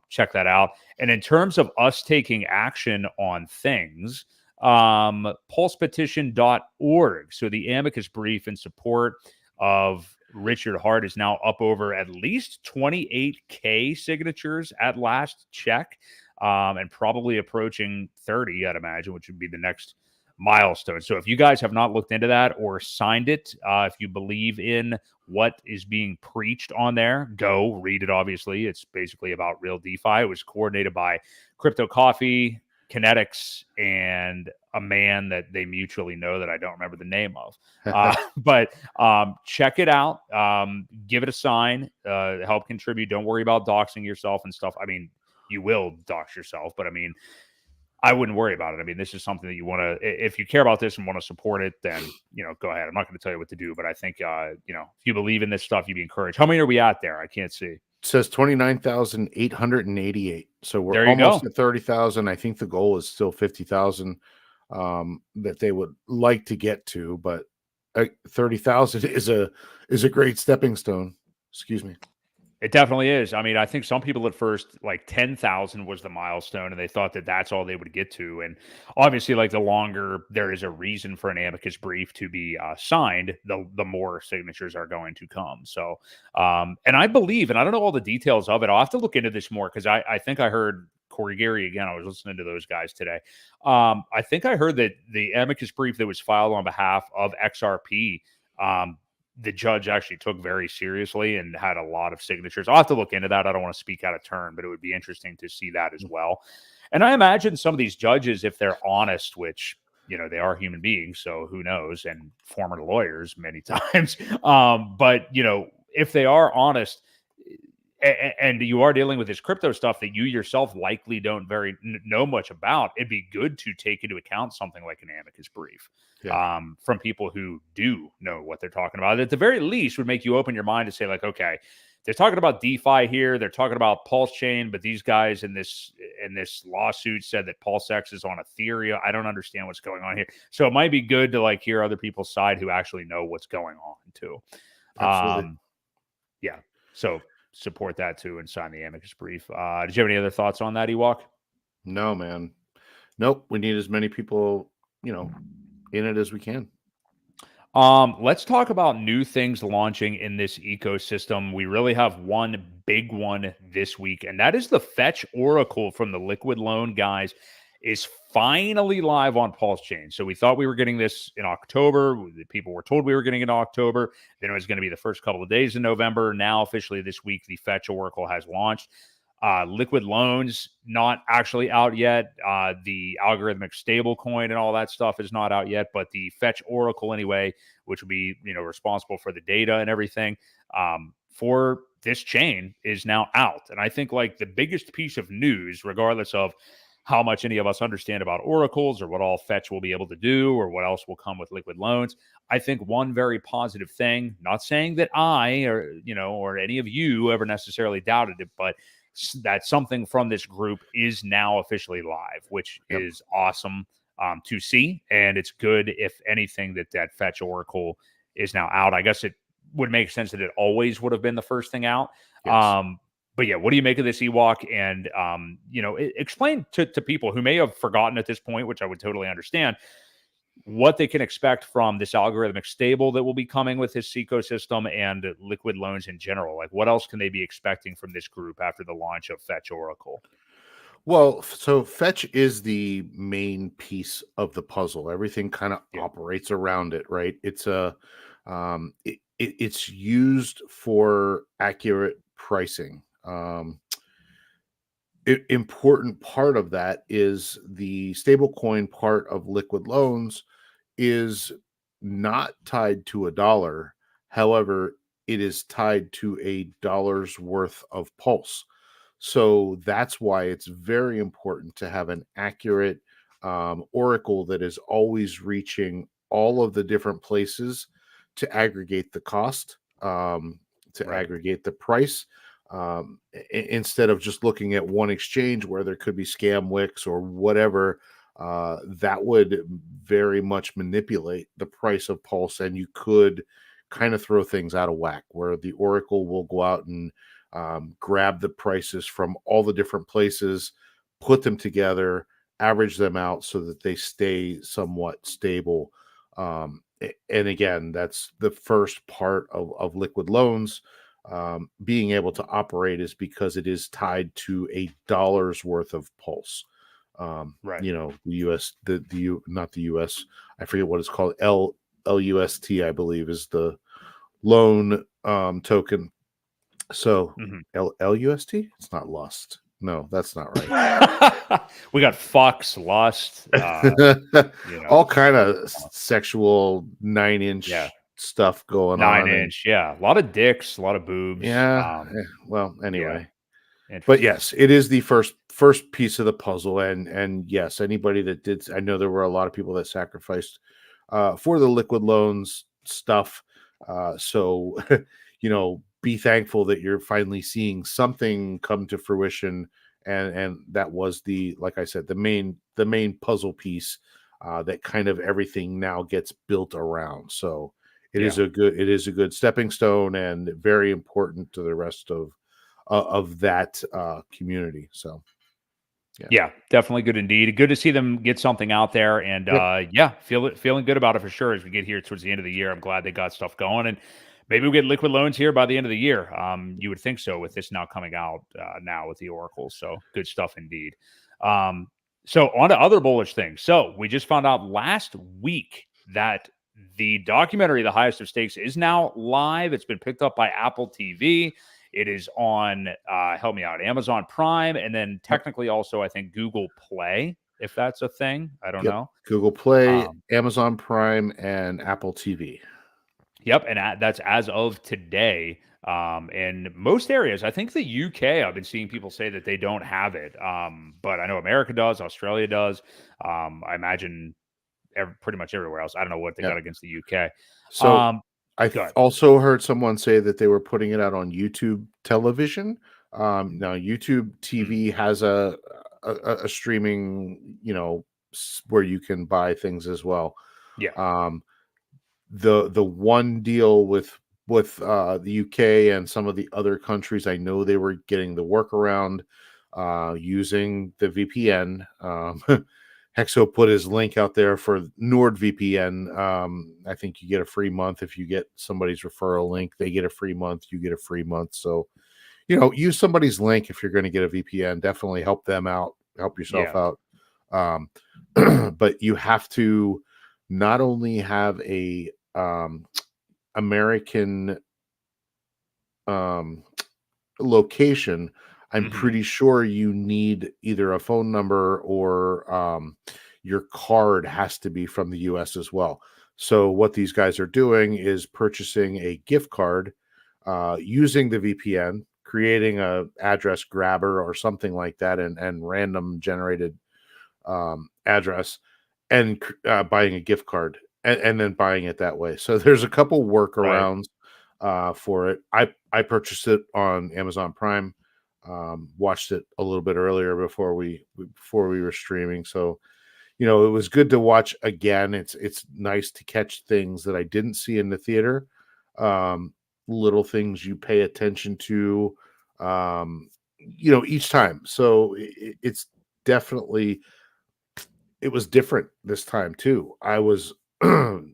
check that out. And in terms of us taking action on things, pulsepetition.org. So the amicus brief in support of Richard Hart is now up over at least 28K signatures at last check, and probably approaching 30, I'd imagine, which would be the next milestone. So if you guys have not looked into that or signed it, if you believe in what is being preached on there, go read it. Obviously, it's basically about real DeFi. It was coordinated by Crypto Coffee, Kinetics, and a man that they mutually know that I don't remember the name of. But check it out. Give it a sign. Help contribute. Don't worry about doxing yourself and stuff. I mean, you will dox yourself, but I mean, I wouldn't worry about it. I mean, this is something that you want to, if you care about this and want to support it, then, go ahead. I'm not going to tell you what to do, but I think, if you believe in this stuff, you'd be encouraged. How many are we at there? I can't see. It says 29,888. So we're almost at 30,000. I think the goal is still 50,000 that they would like to get to, but 30,000 is a great stepping stone. Excuse me. It definitely is. I mean, I think some people at first, like 10,000 was the milestone, and they thought that that's all they would get to. And obviously, like the longer there is a reason for an amicus brief to be signed, the more signatures are going to come. So, and I believe, and I don't know all the details of it. I'll have to look into this more because I think I heard Corey Gary again. I was listening to those guys today. I think I heard that the amicus brief that was filed on behalf of XRP, the judge actually took very seriously and had a lot of signatures. I'll have to look into that. I don't want to speak out of turn, but it would be interesting to see that as well. And I imagine some of these judges, if they're honest, which, they are human beings, so who knows, and former lawyers many times. But, if they are honest, and you are dealing with this crypto stuff that you yourself likely don't know much about, it'd be good to take into account something like an amicus brief from people who do know what they're talking about. At the very least, would make you open your mind to say, like, okay, they're talking about DeFi here, they're talking about PulseChain, but these guys in this lawsuit said that PulseX is on Ethereum. I don't understand what's going on here. So it might be good to like hear other people's side who actually know what's going on too. Absolutely. So support that too and sign the amicus brief. Did you have any other thoughts on that, Ewok? No, man. Nope. We need as many people, in it as we can. Let's talk about new things launching in this ecosystem. We really have one big one this week, and that is the Fetch Oracle from the Liquid Loan guys is finally live on PulseChain. So we thought we were getting this in October. The people were told we were getting it in October. Then it was going to be the first couple of days in November. Now officially this week, the Fetch Oracle has launched. Liquid Loans not actually out yet. The algorithmic stable coin and all that stuff is not out yet, but the Fetch Oracle anyway, which will be responsible for the data and everything for this chain, is now out. And I think like the biggest piece of news, regardless of how much any of us understand about oracles or what all Fetch will be able to do or what else will come with Liquid Loans, I think one very positive thing, not saying that I or any of you ever necessarily doubted it, but that something from this group is now officially live, which is awesome to see. And it's good, if anything, that Fetch Oracle is now out. I guess it would make sense that it always would have been the first thing out. Yes. But yeah, what do you make of this, Ewok? And, explain to people who may have forgotten at this point, which I would totally understand. what they can expect from this algorithmic stable that will be coming with this ecosystem and liquid loans in general. Like, what else can they be expecting from this group after the launch of Fetch Oracle? Well, so Fetch is the main piece of the puzzle. Everything kind of operates around it, right? It's it's used for accurate pricing. Important part of that is the stablecoin part of liquid loans is not tied to a dollar. However, it is tied to a dollar's worth of pulse. So that's why it's very important to have an accurate oracle that is always reaching all of the different places to aggregate the cost, to aggregate the price, instead of just looking at one exchange where there could be scam wicks or whatever. That would very much manipulate the price of Pulse, and you could kind of throw things out of whack where the oracle will go out and grab the prices from all the different places, put them together, average them out so that they stay somewhat stable. And again, that's the first part of liquid loans. Being able to operate is because it is tied to a dollar's worth of pulse. You know, the US, not the US, I forget what it's called. LUST, I believe, is the loan token. So LUST, it's not Lust. No, that's not right. We got fucks, lust, you know, all kind of sexual 9-inch stuff going on. 9-inch, a lot of dicks, a lot of boobs. Well, anyway, but yes, it is the first piece of the puzzle, and yes, anybody that did, I know there were a lot of people that sacrificed for the liquid loans stuff. So you know, be thankful that you're finally seeing something come to fruition, and that was like I said, the main puzzle piece that kind of everything now gets built around. So it is a good stepping stone and very important to the rest of that community. So yeah, definitely good indeed. Good to see them get something out there, and feeling good about it for sure as we get here towards the end of the year. I'm glad they got stuff going, and maybe we'll get liquid loans here by the end of the year. You would think so with this now coming out now with the Oracle. So good stuff indeed. So on to other bullish things. So we just found out last week that the documentary, The Highest of Stakes, is now live. It's been picked up by Apple TV. It is on, help me out, Amazon Prime, and then technically also, I think, Google Play, if that's a thing. I don't know. Google Play, Amazon Prime, and Apple TV. Yep, and that's as of today. In most areas, I think the UK, I've been seeing people say that they don't have it, but I know America does, Australia does. I imagine pretty much everywhere else. I don't know what they got against the UK. So I also heard someone say that they were putting it out on YouTube television. Now YouTube TV has a streaming, you know, where you can buy things as well. Yeah. The one deal with the UK and some of the other countries, I know they were getting the workaround using the VPN. Hexo put his link out there for NordVPN. I think you get a free month if you get somebody's referral link. They get a free month, you get a free month. So, you know, use somebody's link if you're going to get a VPN. Definitely help them out, help yourself out. But you have to not only have a American location, I'm pretty sure you need either a phone number or your card has to be from the US as well. So what these guys are doing is purchasing a gift card using the VPN, creating a address grabber or something like that, and random generated address, and buying a gift card and then buying it that way. So there's a couple workarounds for it. I purchased it on Amazon Prime. Watched it a little bit earlier before we were streaming, so you know it was good to watch again. It's nice to catch things that I didn't see in the theater, little things you pay attention to, you know, each time. So it's definitely it was different this time too. I was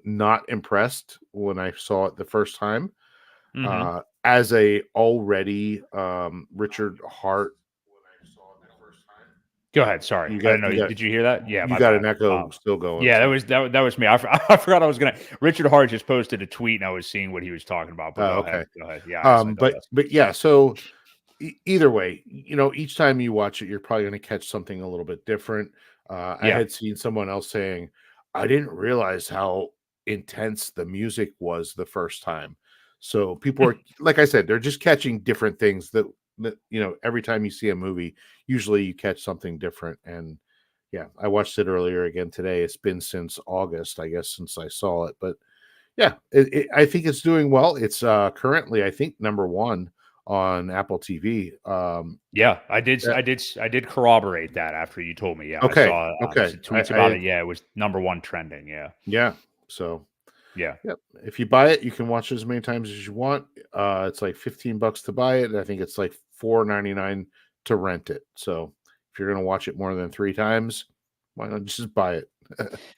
not impressed when I saw it the first time. Mm-hmm. As a already Richard Hart, when I saw it the first time. Go ahead. Sorry, You I don't got know. you got Did you hear that? Yeah, you my got an bad. echo still going. Yeah, So. that was me. I forgot I was gonna. Richard Hart just posted a tweet, and I was seeing what he was talking about. But Oh, go ahead. okay. Go ahead. Yeah, I just But digress. yeah, so either way, each time you watch it, you're probably going to catch something a little bit different. I Yeah. had seen someone else saying, I didn't realize how intense the music was the first time. So people are, like I said, they're just catching different things that every time you see a movie, usually you catch something different. And yeah, I watched it earlier again today. It's been since August, I guess, since I saw it. But yeah, I think it's doing well. It's currently, I think, number one on Apple TV. Yeah, Yeah, I did corroborate that after you told me. Yeah, I okay, saw okay. some tweets about it. Yeah, it was number one trending. Yeah, Yeah. So, yeah. yep. If you buy it, you can watch it as many times as you want. It's like $15 to buy it. And I think it's like $4.99 to rent it. So, if you're going to watch it more than 3 times, why not just buy it?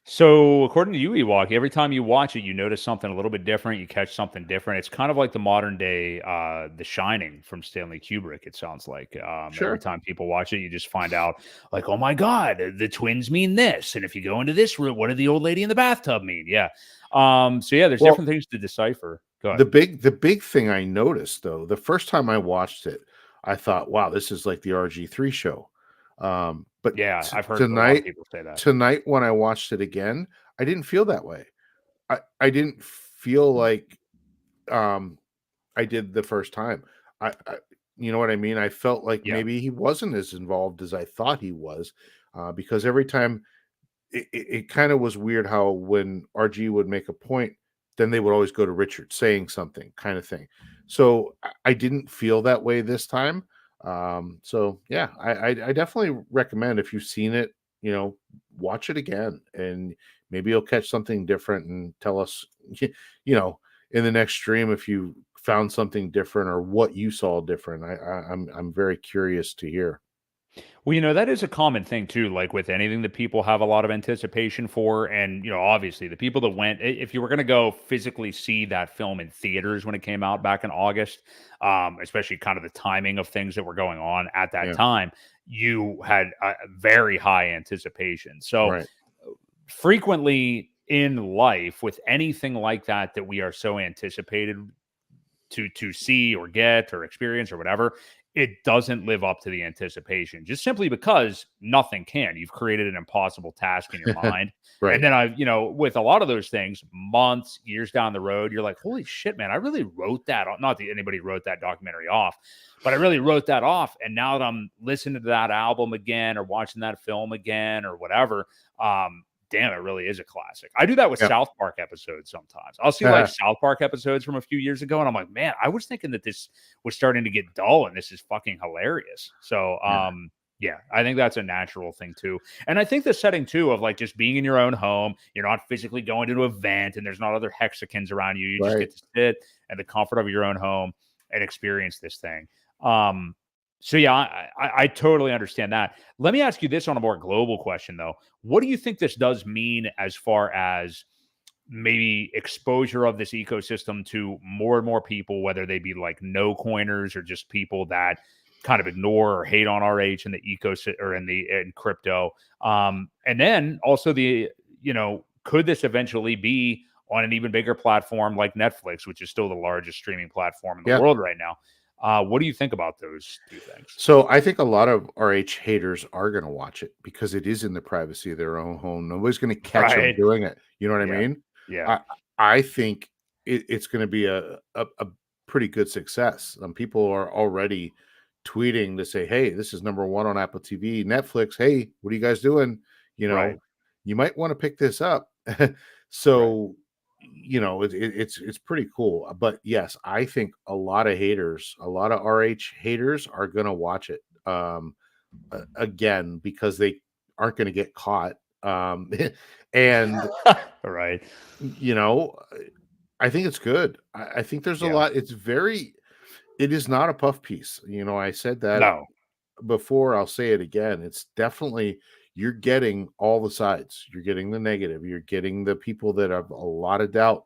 So, according to you, Ewok, every time you watch it, you notice something a little bit different. You catch something different. It's kind of like the modern day The Shining from Stanley Kubrick, it sounds like. Every Sure. time people watch it, you just find out, like, oh my God, the twins mean this. And if you go into this room, what did the old lady in the bathtub mean? Yeah. So, yeah, there's Well, different things to decipher. Go ahead. the big thing I noticed though, the first time I watched it, I thought, wow, this is like the RG3 show. But Yeah, I've heard a lot of tonight people say that. tonight when I watched it again, I didn't feel that way. I didn't feel like um I did the first time. I you know what I mean? I felt like Yeah. maybe he wasn't as involved as I thought he was, because every time it kind of was weird how when RG would make a point, then they would always go to Richard saying something, kind of thing. So I didn't feel that way this time. So yeah, I definitely recommend if you've seen it, watch it again, and maybe you'll catch something different and tell us, in the next stream if you found something different or what you saw different. I'm very curious to hear. Well, that is a common thing too, like with anything that people have a lot of anticipation for. And, obviously the people that went, if you were going to go physically see that film in theaters when it came out back in August, especially kind of the timing of things that were going on at that Yeah, time, you had a very high anticipation. So right. frequently in life with anything like that we are so anticipated to see or get or experience or whatever, it doesn't live up to the anticipation just simply because nothing can. You've created an impossible task in your mind. And Right. then with a lot of those things, months, years down the road, you're like, holy shit, man, I really wrote that off. Not that anybody wrote that documentary off, but I really wrote that off. And now that I'm listening to that album again or watching that film again or whatever, damn, it really is a classic. I do that with Yep. South Park episodes sometimes. I'll see like South Park episodes from a few years ago, and I'm like, man, I was thinking that this was starting to get dull, and this is fucking hilarious. So, Yeah. yeah, I think that's a natural thing too. And I think the setting too of like just being in your own home, you're not physically going to an event, and there's not other hexagons around you. You just Right. get to sit in the comfort of your own home and experience this thing. So yeah, I totally understand that. Let me ask you this on a more global question though. What do you think this does mean as far as maybe exposure of this ecosystem to more and more people, whether they be like no coiners or just people that kind of ignore or hate on RH and the ecosystem or in crypto? And then also could this eventually be on an even bigger platform like Netflix, which is still the largest streaming platform in the Yeah. world right now? What do you think about those two things? So I think a lot of RH haters are going to watch it because it is in the privacy of their own home. Nobody's going to catch them Right. doing it. You know what I Yeah. mean? Yeah. I think it's going to be a pretty good success. People are already tweeting to say, "Hey, this is number one on Apple TV, Netflix. Hey, what are you guys doing? You Right. know, you might want to pick this up." Right. So it's pretty cool. But yes, I think a lot of haters, a lot of RH haters are going to watch it again because they aren't going to get caught. And Right. you know, I think it's good. I think there's a Yeah. lot. It is not a puff piece. I said that No. before. I'll say it again. It's definitely, you're getting all the sides. You're getting the negative. You're getting the people that have a lot of doubt.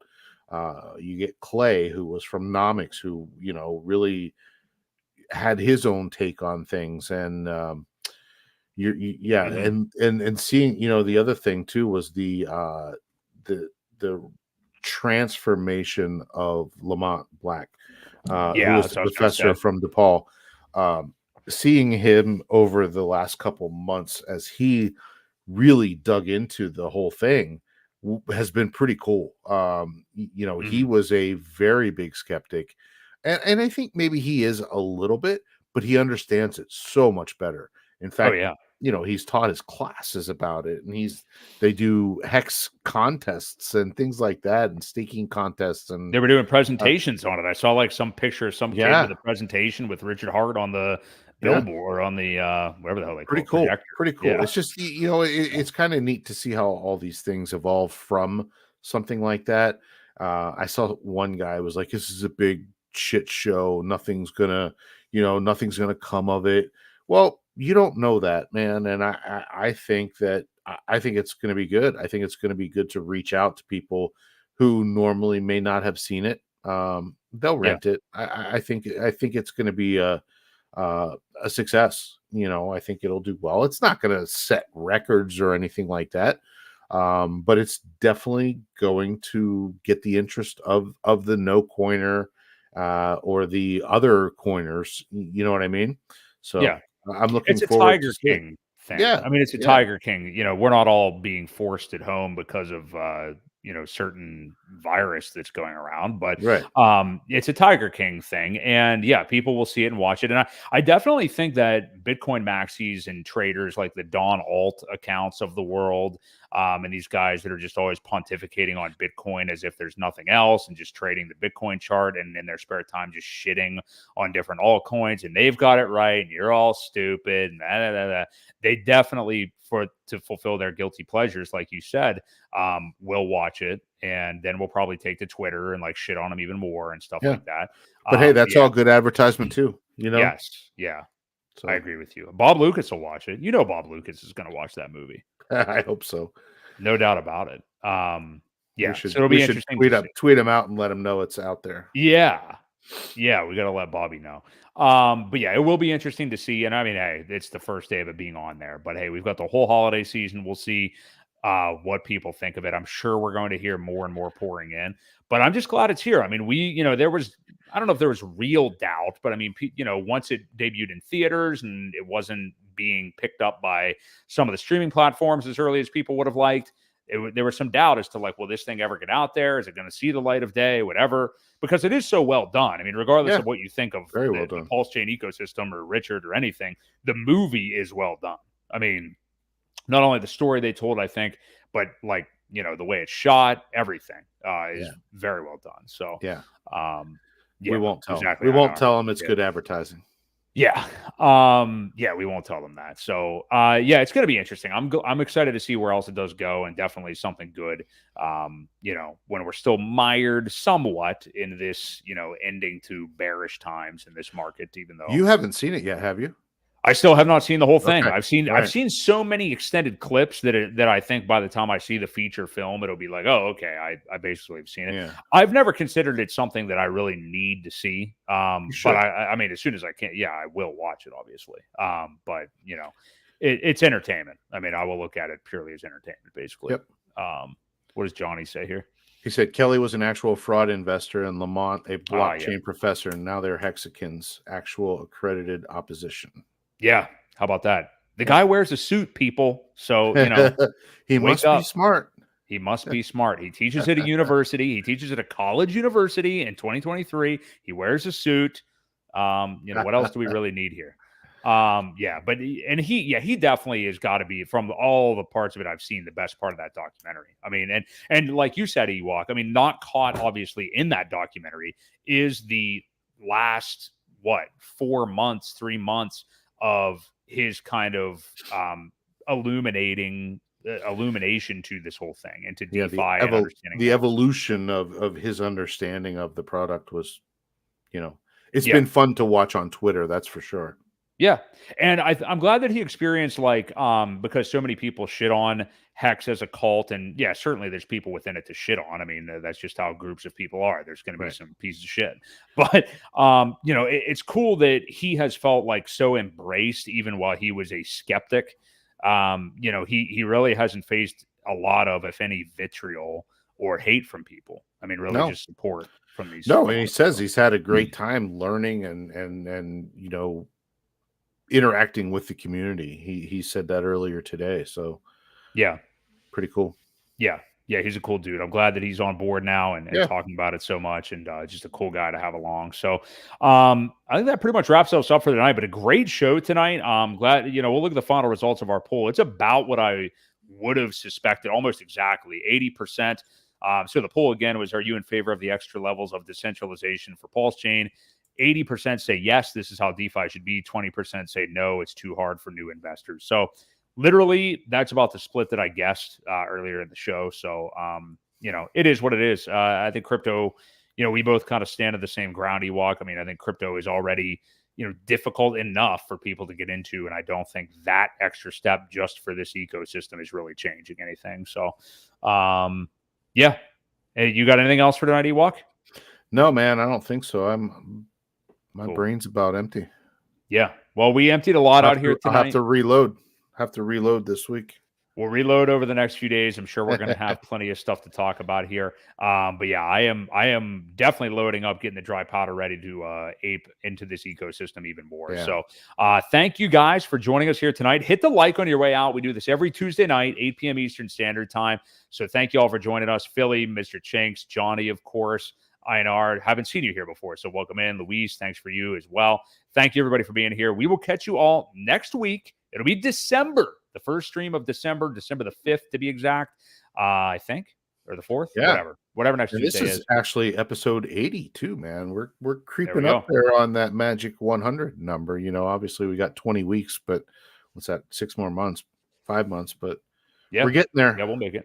You get Clay, who was from Nomics, who, you know, really had his own take on things. And yeah, and seeing, you know, the other thing too was the transformation of Lamont Black, who was the professor from DePaul. Seeing him over the last couple months as he really dug into the whole thing has been pretty cool. You know, he was a very big skeptic, and I think maybe he is a little bit, but he understands it so much better. In fact, you know, he's taught his classes about it, and they do hex contests and things like that, and staking contests, and they were doing presentations on it. I saw like some picture of some kid with a presentation with Richard Hart on the billboard, or on the whatever the hell they call it. Pretty cool. It's just, you know, it's kind of neat to see how all these things evolve from something like that. I saw one guy was like, "This is a big shit show. Nothing's gonna come of it." Well, you don't know that, man. And I think it's going to be good. I think it's going to be good to reach out to people who normally may not have seen it. They'll rent it. I think it's going to be a success. You know, I think it'll do well. It's not going to set records or anything like that. But it's definitely going to get the interest of the no coiner, or the other coiners. You know what I mean? So I'm looking forward. It's a Tiger King thing. Yeah. I mean, it's a Tiger King. You know, we're not all being forced at home because of, you know, certain virus that's going around, but it's a Tiger King thing. And yeah, people will see it and watch it. And I definitely think that Bitcoin maxis and traders like the Don Alt accounts of the world, and these guys that are just always pontificating on Bitcoin as if there's nothing else, and just trading the Bitcoin chart, and in their spare time just shitting on different altcoins, and they've got it right and you're all stupid, and they definitely, to fulfill their guilty pleasures, like you said, we'll watch it, and then we'll probably take to Twitter and like shit on them even more and stuff like that. But hey, that's all good advertisement too, you know? Yes. Yeah. So I agree with you. Bob Lucas will watch it. You know, Bob Lucas is going to watch that movie. I hope so. No doubt about it. Yeah. So it'll be interesting. Tweet him out and let him know it's out there. Yeah. Yeah. We got to let Bobby know. But yeah, it will be interesting to see. And I mean, hey, it's the first day of it being on there, but hey, we've got the whole holiday season. We'll see what people think of it. I'm sure we're going to hear more and more pouring in, but I'm just glad it's here. I mean, I don't know if there was real doubt, but I mean, you know, once it debuted in theaters and it wasn't being picked up by some of the streaming platforms as early as people would have liked, there was some doubt as to like, will this thing ever get out there? Is it going to see the light of day? Whatever, because it is so well done. I mean, regardless of what you think of the PulseChain ecosystem or Richard or anything, the movie is well done. I mean, not only the story they told, I think, but like, you know, the way it's shot, everything is very well done. So we won't tell them. We won't tell them it's good advertising. Yeah. We won't tell them that. So, it's going to be interesting. I'm excited to see where else it does go, and definitely something good, you know, when we're still mired somewhat in this, you know, ending to bearish times in this market, even though you haven't seen it yet, have you? I still have not seen the whole thing. Okay. I've seen so many extended clips that I think by the time I see the feature film, it'll be like, oh, okay, I basically have seen it. Yeah. I've never considered it something that I really need to see. But I mean, as soon as I can, I will watch it, obviously. But you know, it's entertainment. I mean, I will look at it purely as entertainment, basically. Yep. What does Johnny say here? He said Kelly was an actual fraud investor and Lamont a blockchain professor, and now they're hexagons, actual accredited opposition. Yeah. How about that? The guy wears a suit, people. So, you know, he must be smart. He must be smart. He teaches at a university. He teaches at a college university in 2023. He wears a suit. You know, what else do we really need here? He definitely has got to be, from all the parts of it I've seen, the best part of that documentary. I mean, and like you said, Ewok, I mean, not caught obviously in that documentary is the last, 3 months of his kind of illumination to this whole thing and to DeFi and understanding the evolution of his understanding of the product was, you know, it's been fun to watch on Twitter. That's for sure. Yeah. And I'm glad that he experienced because so many people shit on Hex as a cult. And yeah, certainly there's people within it to shit on. I mean, that's just how groups of people are. There's going to be some pieces of shit. But, it's cool that he has felt like so embraced even while he was a skeptic. He really hasn't faced a lot of, if any, vitriol or hate from people. I mean, really just support from these. No, and he says he's had a great time learning and interacting with the community. He said that earlier today. So yeah, pretty cool. Yeah, he's a cool dude. I'm glad that he's on board now and talking about it so much, and just a cool guy to have along. So I think that pretty much wraps us up for tonight, but a great show tonight. I'm glad, we'll look at the final results of our poll. It's about what I would have suspected, almost exactly 80%. So the poll again was, are you in favor of the extra levels of decentralization for PulseChain? 80% say yes, this is how DeFi should be. 20% say no, it's too hard for new investors. So literally, that's about the split that I guessed earlier in the show. So, it is what it is. I think crypto, we both kind of stand at the same ground, Ewok. I mean, I think crypto is already, difficult enough for people to get into. And I don't think that extra step just for this ecosystem is really changing anything. So, yeah. Hey, you got anything else for tonight, Ewok? No, man, I don't think so. My brain's about empty. Yeah. Well, we emptied a lot out here tonight. I'll have to reload this week. We'll reload over the next few days. I'm sure we're going to have plenty of stuff to talk about here. But yeah, I am definitely loading up, getting the dry powder ready to ape into this ecosystem even more. Yeah. So thank you guys for joining us here tonight. Hit the like on your way out. We do this every Tuesday night, 8 p.m. Eastern Standard Time. So thank you all for joining us. Philly, Mr. Chinks, Johnny, of course. INR, haven't seen you here before, so welcome in. Louise, thanks for you as well. Thank you, everybody, for being here. We will catch you all next week. It'll be December, the first stream of December the 5th to be exact, I think, or the 4th, whatever next Tuesday is. This is actually episode 82, man. We're creeping up there on that magic 100 number. Obviously we got 20 weeks, but what's that? 6 more months, 5 months, but we're getting there. Yeah, we'll make it.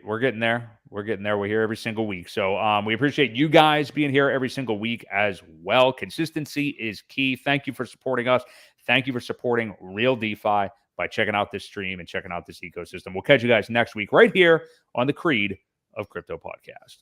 We're getting there. We're here every single week. So we appreciate you guys being here every single week as well. Consistency is key. Thank you for supporting us. Thank you for supporting Real DeFi by checking out this stream and checking out this ecosystem. We'll catch you guys next week right here on the Creed of Crypto podcast.